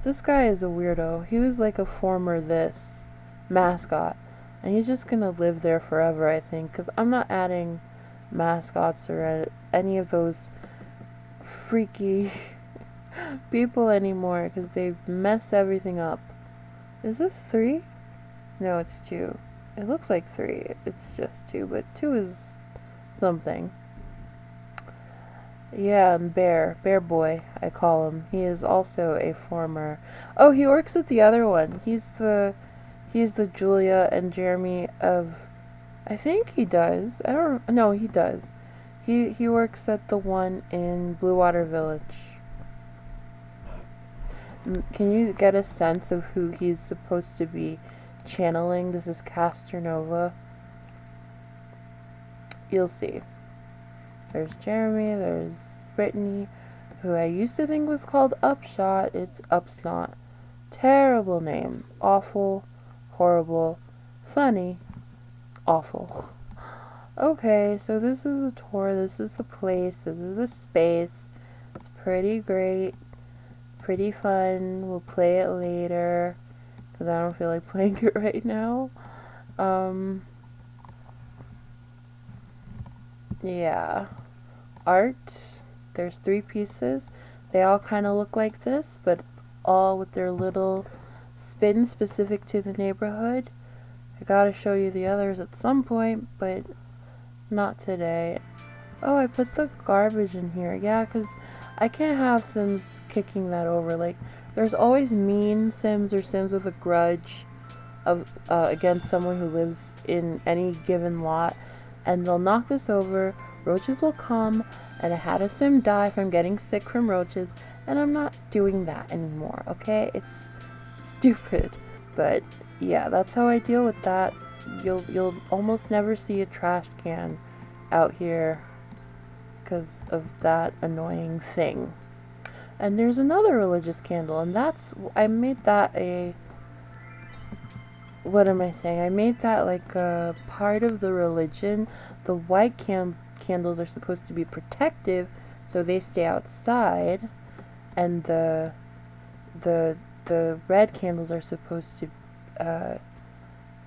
This guy is a weirdo. He was like a former this mascot. And he's just gonna live there forever, I think. Because I'm not adding mascots or any of those freaky people anymore. Because they've messed everything up. Is this 3? No, it's 2. It looks like 3. It's just 2. But 2 is something. Yeah, and Bear Boy, I call him. He is also a former. Oh, he works at the other one. He's the Julia and Jeremy of. I think he does. I don't. No, he does. He works at the one in Blue Water Village. Can you get a sense of who he's supposed to be channeling? This is Casternova. You'll see. There's Jeremy, there's Brittany, who I used to think was called Upshot. It's Upsnot. Terrible name. Awful, horrible, funny, awful. Okay, so this is the tour, this is the place, this is the space. It's pretty great, pretty fun. We'll play it later, because I don't feel like playing it right now. Yeah. Art. There's 3 pieces. They all kind of look like this, but all with their little spin specific to the neighborhood. I gotta show you the others at some point, but not today. Oh, I put the garbage in here. Yeah, because I can't have Sims kicking that over. Like, there's always mean Sims or Sims with a grudge of against someone who lives in any given lot, and they'll knock this over. Roaches will come, and I had a Sim die from getting sick from roaches, and I'm not doing that anymore, okay? It's stupid. But yeah, that's how I deal with that. You'll almost never see a trash can out here because of that annoying thing. And there's another religious candle, and I made that what am I saying? I made that like a part of the religion. The white candles are supposed to be protective, so they stay outside, and the red candles are supposed to,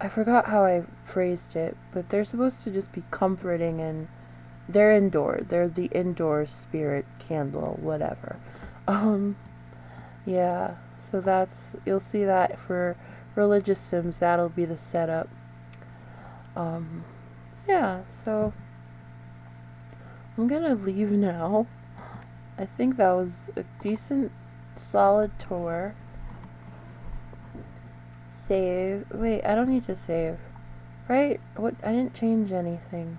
I forgot how I phrased it, but they're supposed to just be comforting, and they're indoor. They're the indoor spirit candle, whatever. Yeah, so you'll see that for religious Sims, that'll be the setup. Yeah, so I'm gonna leave now. I think that was a decent, solid tour. Save. Wait, I don't need to save. Right? What? I didn't change anything.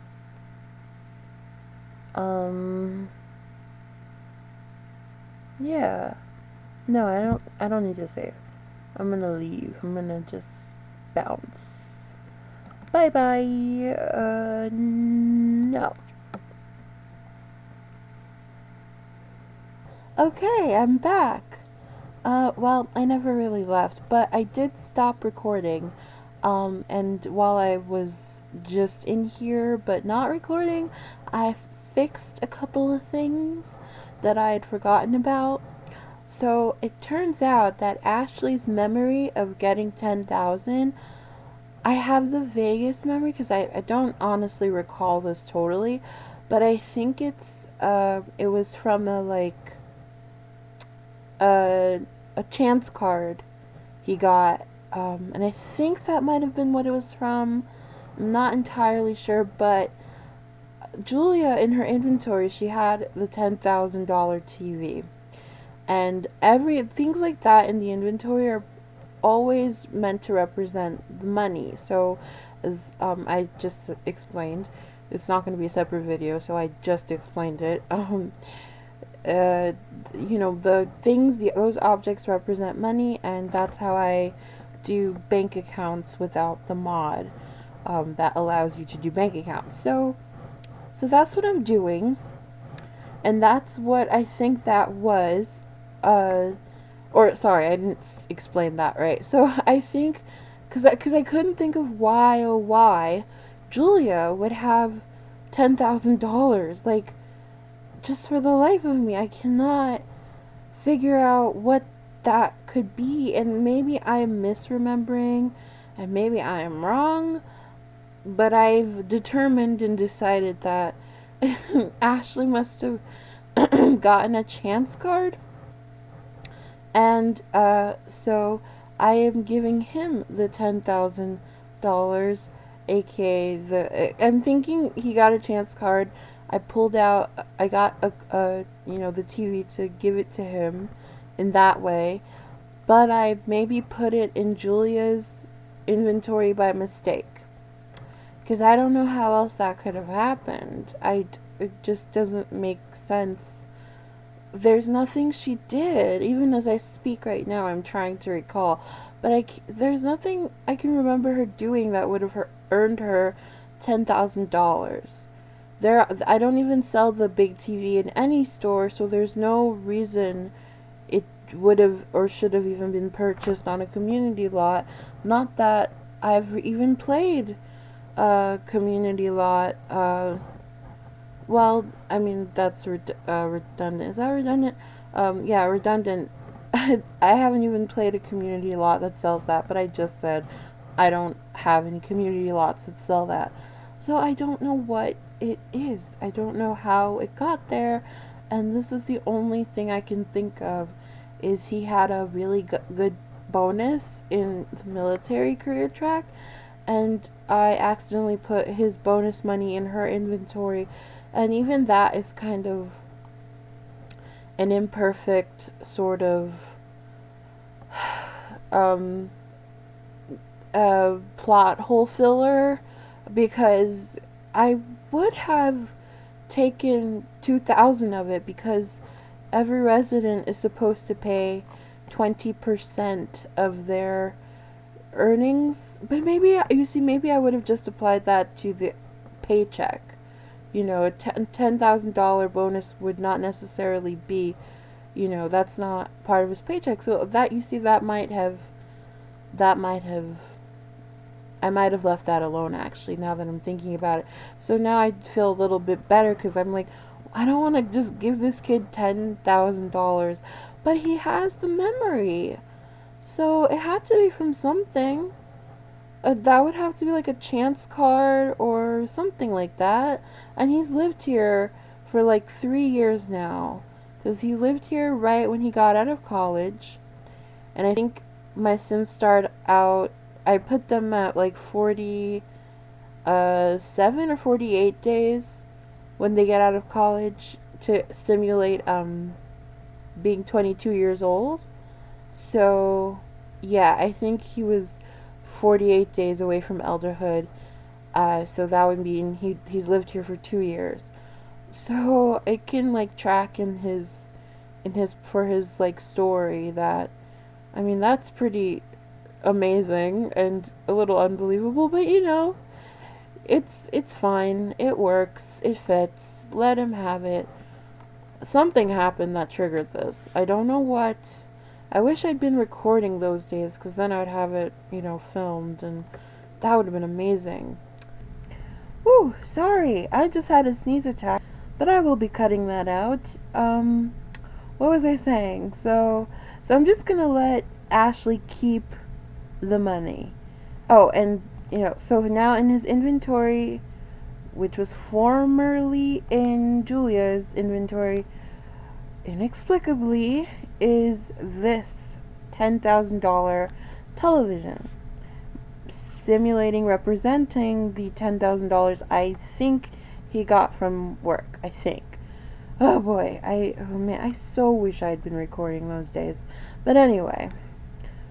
Yeah. No, I don't need to save. I'm gonna leave. I'm gonna just bounce. Bye bye. No. Okay, I'm back. Well, I never really left, but I did stop recording. And while I was just in here but not recording, I fixed a couple of things that I had forgotten about. So it turns out that Ashley's memory of getting 10,000, I have the vaguest memory because I don't honestly recall this totally, but I think it was from a chance card he got, and I think that might have been what it was from. I'm not entirely sure, but Julia, in her inventory, she had the $10,000 TV. And things like that in the inventory are always meant to represent the money. So, as I just explained, it's not going to be a separate video, so I just explained it. You know, those objects represent money, and that's how I do bank accounts without the mod that allows you to do bank accounts. So that's what I'm doing, and that's what I think that was. Or sorry, I didn't explain that right. So I think, because I couldn't think of why Julia would have $10,000. Like, just for the life of me, I cannot figure out what that could be. And maybe I'm misremembering, and maybe I am wrong, but I've determined and decided that Ashley must have gotten a chance card, and so I am giving him the $10,000, aka I'm thinking he got a chance card. I pulled out, I got the TV to give it to him in that way, but I maybe put it in Julia's inventory by mistake. Because I don't know how else that could have happened. It just doesn't make sense. There's nothing she did. Even as I speak right now, I'm trying to recall. But there's nothing I can remember her doing that would have earned her $10,000. I don't even sell the big TV in any store, so there's no reason it would have or should have even been purchased on a community lot. Not that I've even played a community lot. Well, I mean, that's redundant. Is that redundant? Yeah, redundant. I haven't even played a community lot that sells that, but I just said I don't have any community lots that sell that. So I don't know what it is. I don't know how it got there, and this is the only thing I can think of is he had a really good bonus in the military career track, and I accidentally put his bonus money in her inventory, and even that is kind of an imperfect sort of um, plot hole filler, because I would have taken 2,000 of it, because every resident is supposed to pay 20% of their earnings. But maybe, you see, maybe I would have just applied that to the paycheck. A $10,000 bonus would not necessarily be, that's not part of his paycheck. So that, you see, that might have, I might have left that alone, actually, now that I'm thinking about it. So now I feel a little bit better, because I'm like, I don't want to just give this kid $10,000, but he has the memory. So it had to be from something. That would have to be like a chance card or something like that. And he's lived here for like 3 years now. Because he lived here right when he got out of college. And I think my Sims start out, I put them at like 47 or 48 days when they get out of college to simulate being 22 years old. So, yeah, I think he was 48 days away from elderhood. So that would mean he's lived here for 2 years. So it can like track in his for his like story that, I mean, that's pretty amazing and a little unbelievable, but it's fine. It works. It fits. Let him have it. Something happened that triggered this. I don't know what. I wish I'd been recording those days, because then I would have it, filmed, and that would have been amazing. Whew, sorry. I just had a sneeze attack, but I will be cutting that out. What was I saying? So I'm just gonna let Ashley keep the money. Oh, and, so now in his inventory, which was formerly in Julia's inventory, inexplicably, is this $10,000 television, representing the $10,000 I think he got from work. I think. Oh boy, oh man, I so wish I'd been recording those days. But anyway,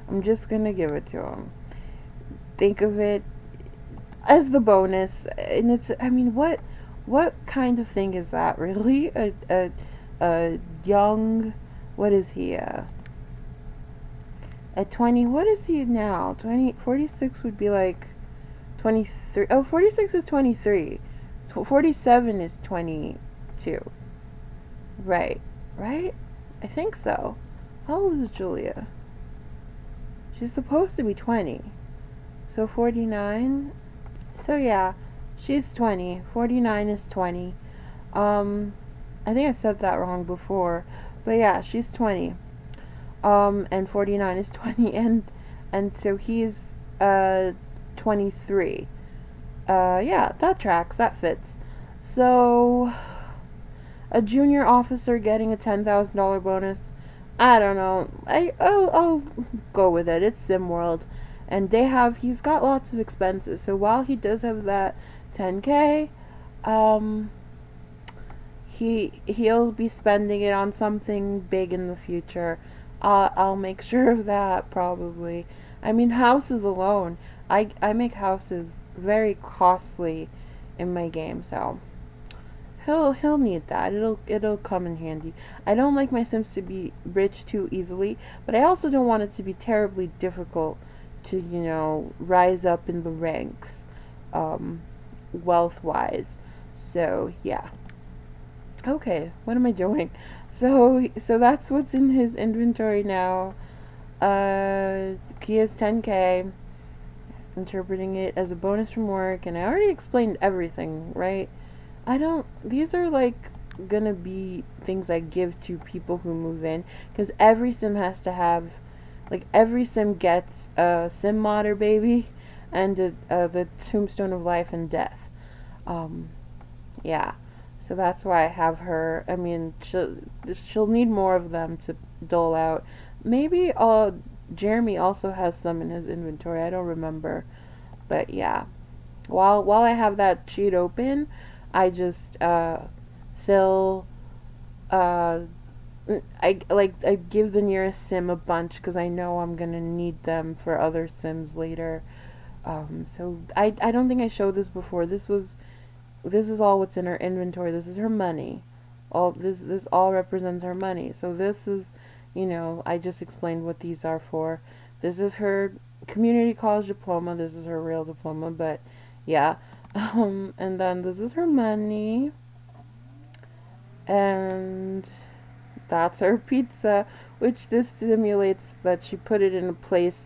I'm just gonna give it to him. Think of it as the bonus, and I mean, what kind of thing is that, really? A young, what is he, at 20, what is he now? 46 would be like 23. Oh, 46 is 23. 47 is 22. Right. Right? I think so. How old is Julia? She's supposed to be 20. So 49. So yeah, She's 20. 49 is 20. Um, I think I said that wrong before, but yeah, she's 20. And 49 is 20, and so he's 23. Yeah, that tracks. That fits. So, a junior officer getting a $10,000 bonus. I don't know. I'll go with it. It's SimWorld, and he's got lots of expenses. So while he does have that 10K, um, he'll be spending it on something big in the future. I'll make sure of that probably. I mean, houses alone. I make houses very costly in my game, so he'll need that. It'll come in handy. I don't like my Sims to be rich too easily, but I also don't want it to be terribly difficult to, rise up in the ranks, um, wealth wise. So yeah. Okay, what am I doing? So that's what's in his inventory now. He has 10K, interpreting it as a bonus from work, and I already explained everything, right? I don't. These are like gonna be things I give to people who move in, because every sim has to have, like, every sim gets a sim modder baby, and the tombstone of life and death. Um, yeah. So that's why I have her. I mean, she'll need more of them to dole out. Maybe Jeremy also has some in his inventory. I don't remember, but yeah. While I have that sheet open, I just fill uh I give the nearest sim a bunch because I know I'm gonna need them for other sims later. So I don't think I showed this before. This is all what's in her inventory. This is her money. All this all represents her money. So this is, I just explained what these are for. This is her community college diploma. This is her real diploma, but yeah. And then this is her money, and that's her pizza, which this simulates that she put it in a place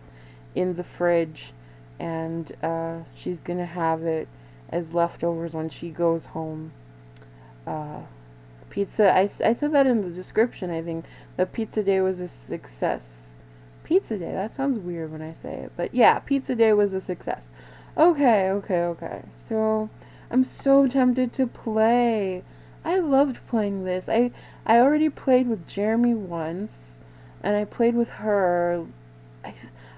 in the fridge, and she's gonna have it as leftovers when she goes home. Uh, Pizza, I said that in the description, I think. The pizza day was a success. Pizza day, that sounds weird when I say it. But yeah, pizza day was a success. Okay. So, I'm so tempted to play. I loved playing this. I already played with Jeremy once, and I played with her. I,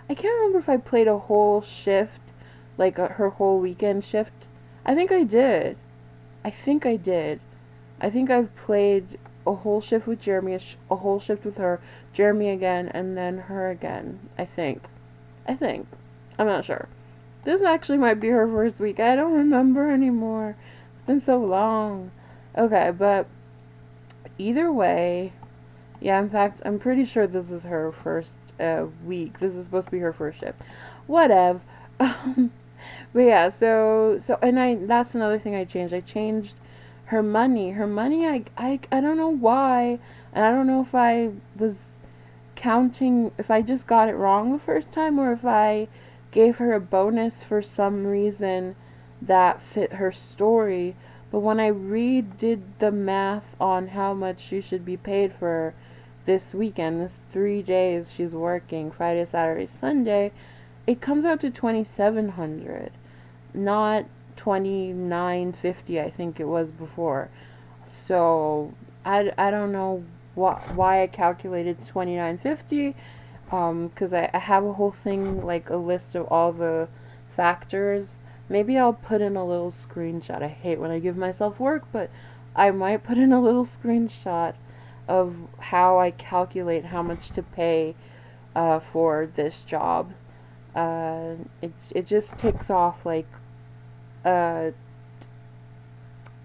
I can't remember if I played a whole shift, like her whole weekend shift. I think I did. I think I did. I think I've played a whole shift with Jeremy, a whole shift with her, Jeremy again, and then her again. I think. I think. I'm not sure. This actually might be her first week. I don't remember anymore. It's been so long. Okay, but either way, yeah, in fact, I'm pretty sure this is her first week. This is supposed to be her first shift. Whatever. But yeah, and that's another thing I changed. I changed her money. Her money, I don't know why, and I don't know if I was counting, if I just got it wrong the first time, or if I gave her a bonus for some reason that fit her story. But when I redid the math on how much she should be paid for this weekend, this 3 days she's working, Friday, Saturday, Sunday, it comes out to 2,700, not 2,950 I think it was before. So I don't know why I calculated 2,950, because I have a whole thing, like a list of all the factors. Maybe I'll put in a little screenshot. I hate when I give myself work, but I might put in a little screenshot of how I calculate how much to pay for this job. It just ticks off, like, uh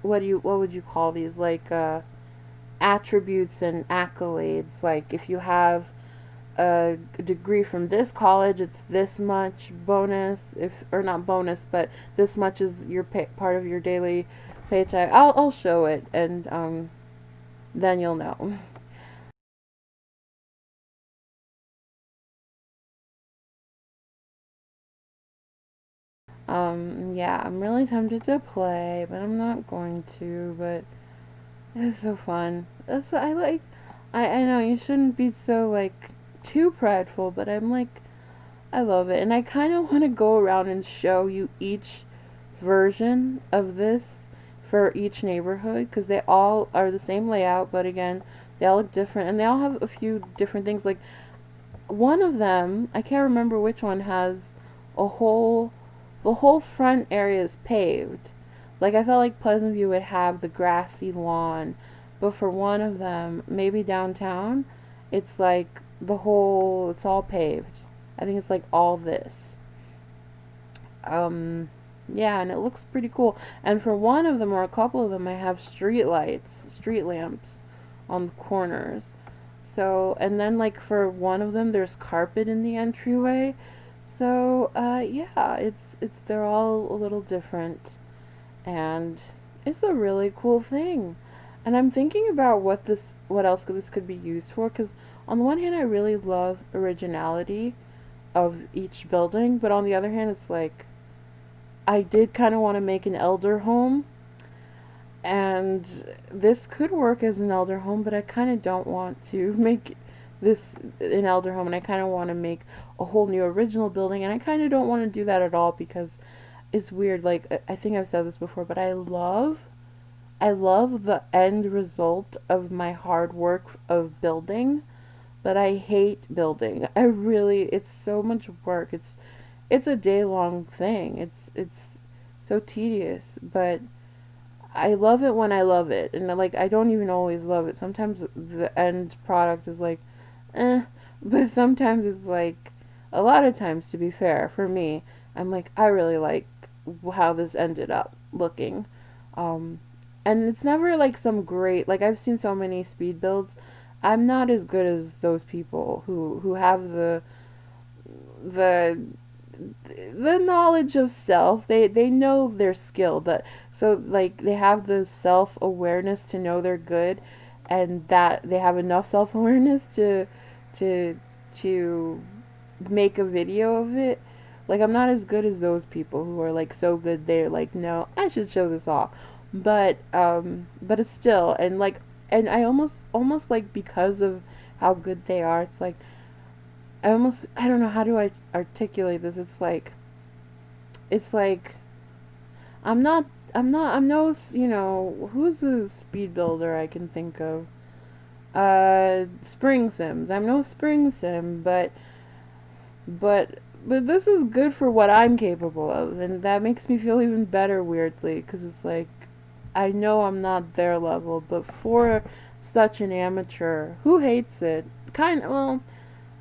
what would you call these, like, attributes and accolades. Like, if you have a degree from this college, it's this much bonus, if or not bonus, but this much is your part of your daily paycheck. I'll show it, and then you'll know. Yeah, I'm really tempted to play, but I'm not going to, but it's so fun. I like, I know you shouldn't be so, like, too prideful, but I'm like, I love it. And I kind of want to go around and show you each version of this for each neighborhood because they all are the same layout, but again, they all look different and they all have a few different things. Like one of them, I can't remember which one, has a whole, the whole front area is paved. Like I felt like Pleasantview would have the grassy lawn, but for one of them, maybe downtown, it's like the whole, it's all paved. I think it's like all this. Um, yeah, and it looks pretty cool. And for one of them or a couple of them, I have street lights, street lamps on the corners. So, and then like for one of them, there's carpet in the entryway. So, yeah, it's they're all a little different, and it's a really cool thing. And I'm thinking about what else this could be used for. Because on the one hand, I really love originality of each building, but on the other hand, it's like I did kind of want to make an elder home, and this could work as an elder home, but I kind of don't want to make this an elder home, and I kind of want to make a whole new original building, and I kind of don't want to do that at all because it's weird. Like I think I've said this before, but I love the end result of my hard work of building, but I hate building. I really, it's so much work. It's a day long thing. It's so tedious, but I love it when I love it, and like I don't even always love it. Sometimes the end product is like, eh, but sometimes it's like, a lot of times, to be fair, for me, I'm like I really like how this ended up looking, um, and it's never like some great like I've seen so many speed builds. I'm not as good as those people who have the the knowledge of self. They know their skill, that so like they have the self-awareness to know they're good, and that they have enough self-awareness to to make a video of it. Like I'm not as good as those people who are like so good they're like, no, I should show this off. But it's still, and like, and I almost like, because of how good they are, it's like I don't know how do I articulate this. It's like I'm no, who's a speed builder I can think of? Spring Sims. I'm no Spring Sim, but but this is good for what I'm capable of, and that makes me feel even better weirdly, because it's like I know I'm not their level, but for such an amateur who hates it, kind of, well,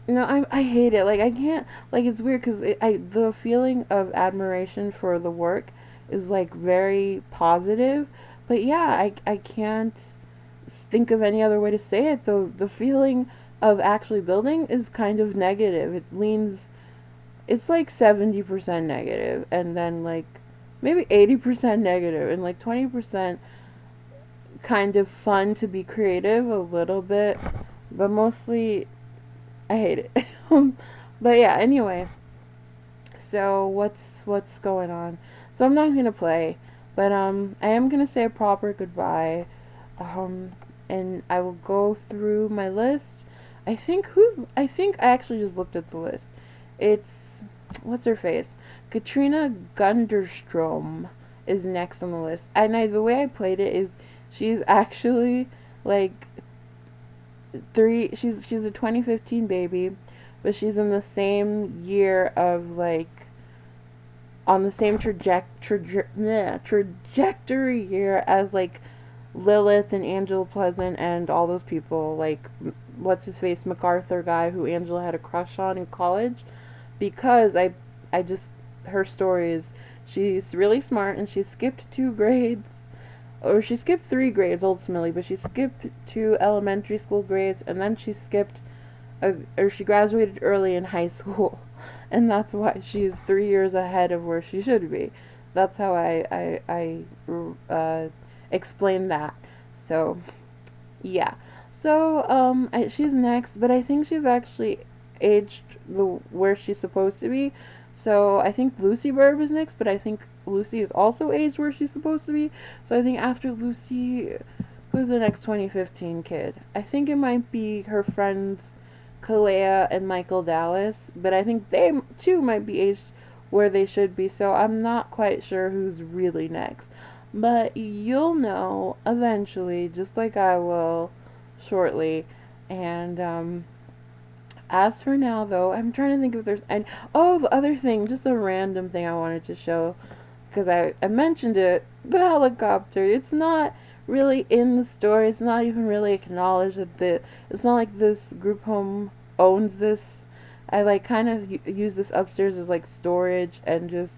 I hate it. Like I can't. Like it's weird because I the feeling of admiration for the work is like very positive, but yeah, I can't think of any other way to say it. Though the feeling of actually building is kind of negative. It leans. It's like 70% negative, and then like maybe 80% negative, and like 20% kind of fun to be creative a little bit, but mostly I hate it. But yeah, anyway. So what's going on? So I'm not gonna play, but I am gonna say a proper goodbye. Um, and I will go through my list. I think I actually just looked at the list. It's what's her face? Katrina Gunderstrom is next on the list. And the way I played it is she's actually like she's a 2015 baby, but she's in the same year of like on the same trajectory year as like Lilith and Angela Pleasant and all those people, like what's his face, MacArthur guy who Angela had a crush on in college, because I just, her story is she's really smart and she skipped 2 grades, or she skipped 3 grades ultimately, but she skipped 2 elementary school grades, and then she skipped or she graduated early in high school, and that's why she's 3 years ahead of where she should be. That's how I explain that. So yeah. So she's next, but I think she's actually aged where she's supposed to be. So I think Lucy Bird was next, but I think Lucy is also aged where she's supposed to be. So I think after Lucy, who's the next 2015 kid? I think it might be her friends Kalea and Michael Dallas, but I think they too might be aged where they should be. So I'm not quite sure who's really next. But you'll know eventually, just like I will shortly. And as for now, though, I'm trying to think if there's. And oh, the other thing, just a random thing I wanted to show, because I mentioned it, the helicopter. It's not really in the story. It's not even really acknowledged that it's not like this group home owns this. I like kind of use this upstairs as like storage and just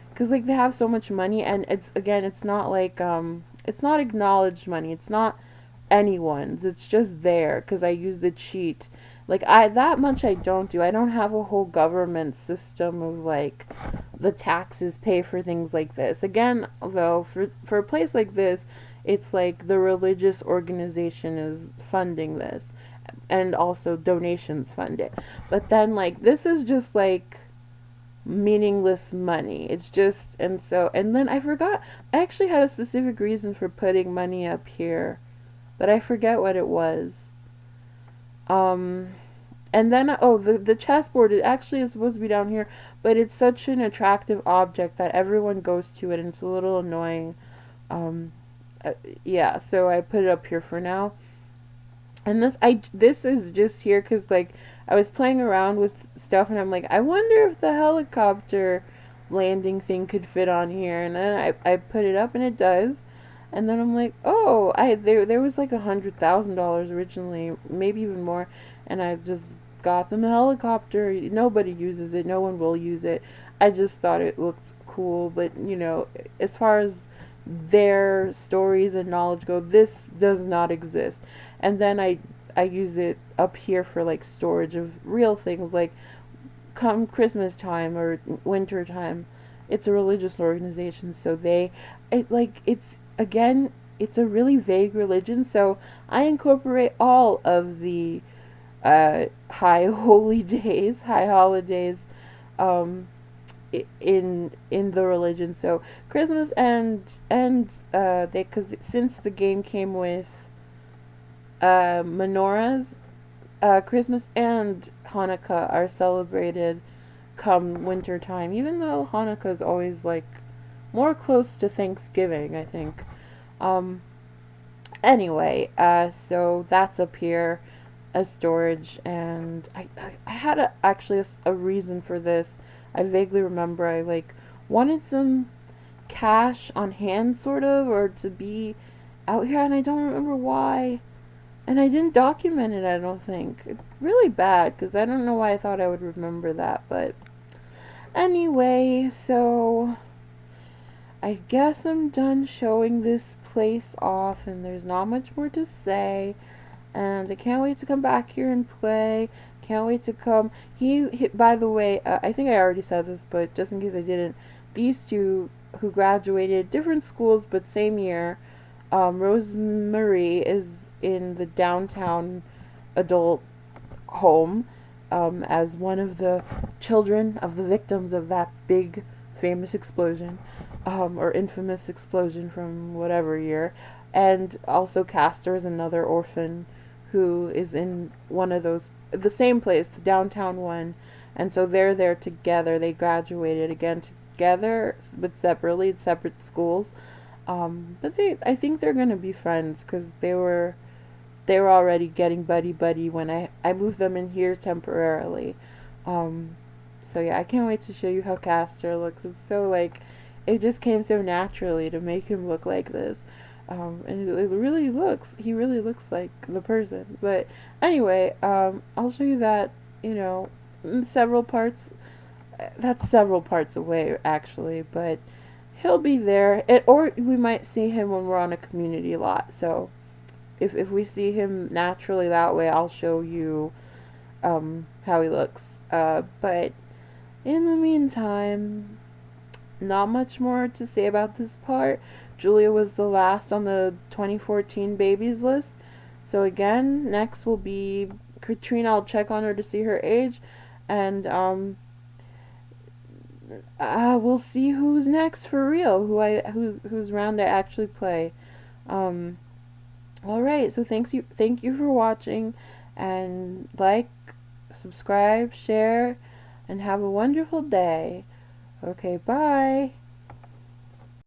because like they have so much money and it's again it's not like it's not acknowledged money. It's not anyone's. It's just there because I use the cheat. Like I that much I don't do. I don't have a whole government system of like the taxes pay for things like this. Again, though, for a place like this, it's like the religious organization is funding this and also donations fund it. But then like this is just like meaningless money. It's just and then I forgot I actually had a specific reason for putting money up here, but I forget what it was. Um and then oh the chessboard it actually is supposed to be down here, but it's such an attractive object that everyone goes to it and it's a little annoying. Um uh, yeah, so I put it up here for now. And this is just here cuz like I was playing around with stuff and I'm like I wonder if the helicopter landing thing could fit on here and then I put it up and it does. And then I'm like, oh, I there was like $100,000 originally, maybe even more, and I just got them a helicopter. Nobody uses it. No one will use it. I just thought it looked cool, but as far as their stories and knowledge go, this does not exist. And then I use it up here for like storage of real things, like come Christmas time or winter time. It's a religious organization, so it's again it's a really vague religion, so I incorporate all of the high holy days, high holidays, um, in the religion. So Christmas and they because since the game came with menorahs, Christmas and Hanukkah are celebrated come winter time. Even though Hanukkah is always like more close to Thanksgiving, I think. Um, anyway, so that's up here as storage, and I had actually a reason for this. I vaguely remember I like wanted some cash on hand, sort of, or to be out here, and I don't remember why. And I didn't document it, I don't think. It's really bad, because I don't know why I thought I would remember that, but anyway, so I guess I'm done showing this place off, and there's not much more to say. And I can't wait to come back here and play. Can't wait to come. By the way, I think I already said this, but just in case I didn't, these two who graduated different schools but same year, Rosemary is in the downtown adult home as one of the children of the victims of that big famous explosion or infamous explosion from whatever year. And also Castor is another orphan who is in one of those, the same place, the downtown one. And so they're there together. They graduated again together, but separately, separate schools. But I think they're gonna be friends because they were already getting buddy buddy when I moved them in here temporarily. Um, so yeah, I can't wait to show you how Castor looks. It's so like, it just came so naturally to make him look like this. And it really he really looks like the person. But anyway, I'll show you that, in several parts. That's several parts away, actually, but he'll be there. Or we might see him when we're on a community lot. So if we see him naturally that way, I'll show you how he looks. But in the meantime, not much more to say about this part. Julia was the last on the 2014 babies list. So again, next will be Katrina. I'll check on her to see her age. And we'll see who's next for real. Whose round I actually play. Um, all right. So thank you for watching, and like, subscribe, share, and have a wonderful day. Okay, bye.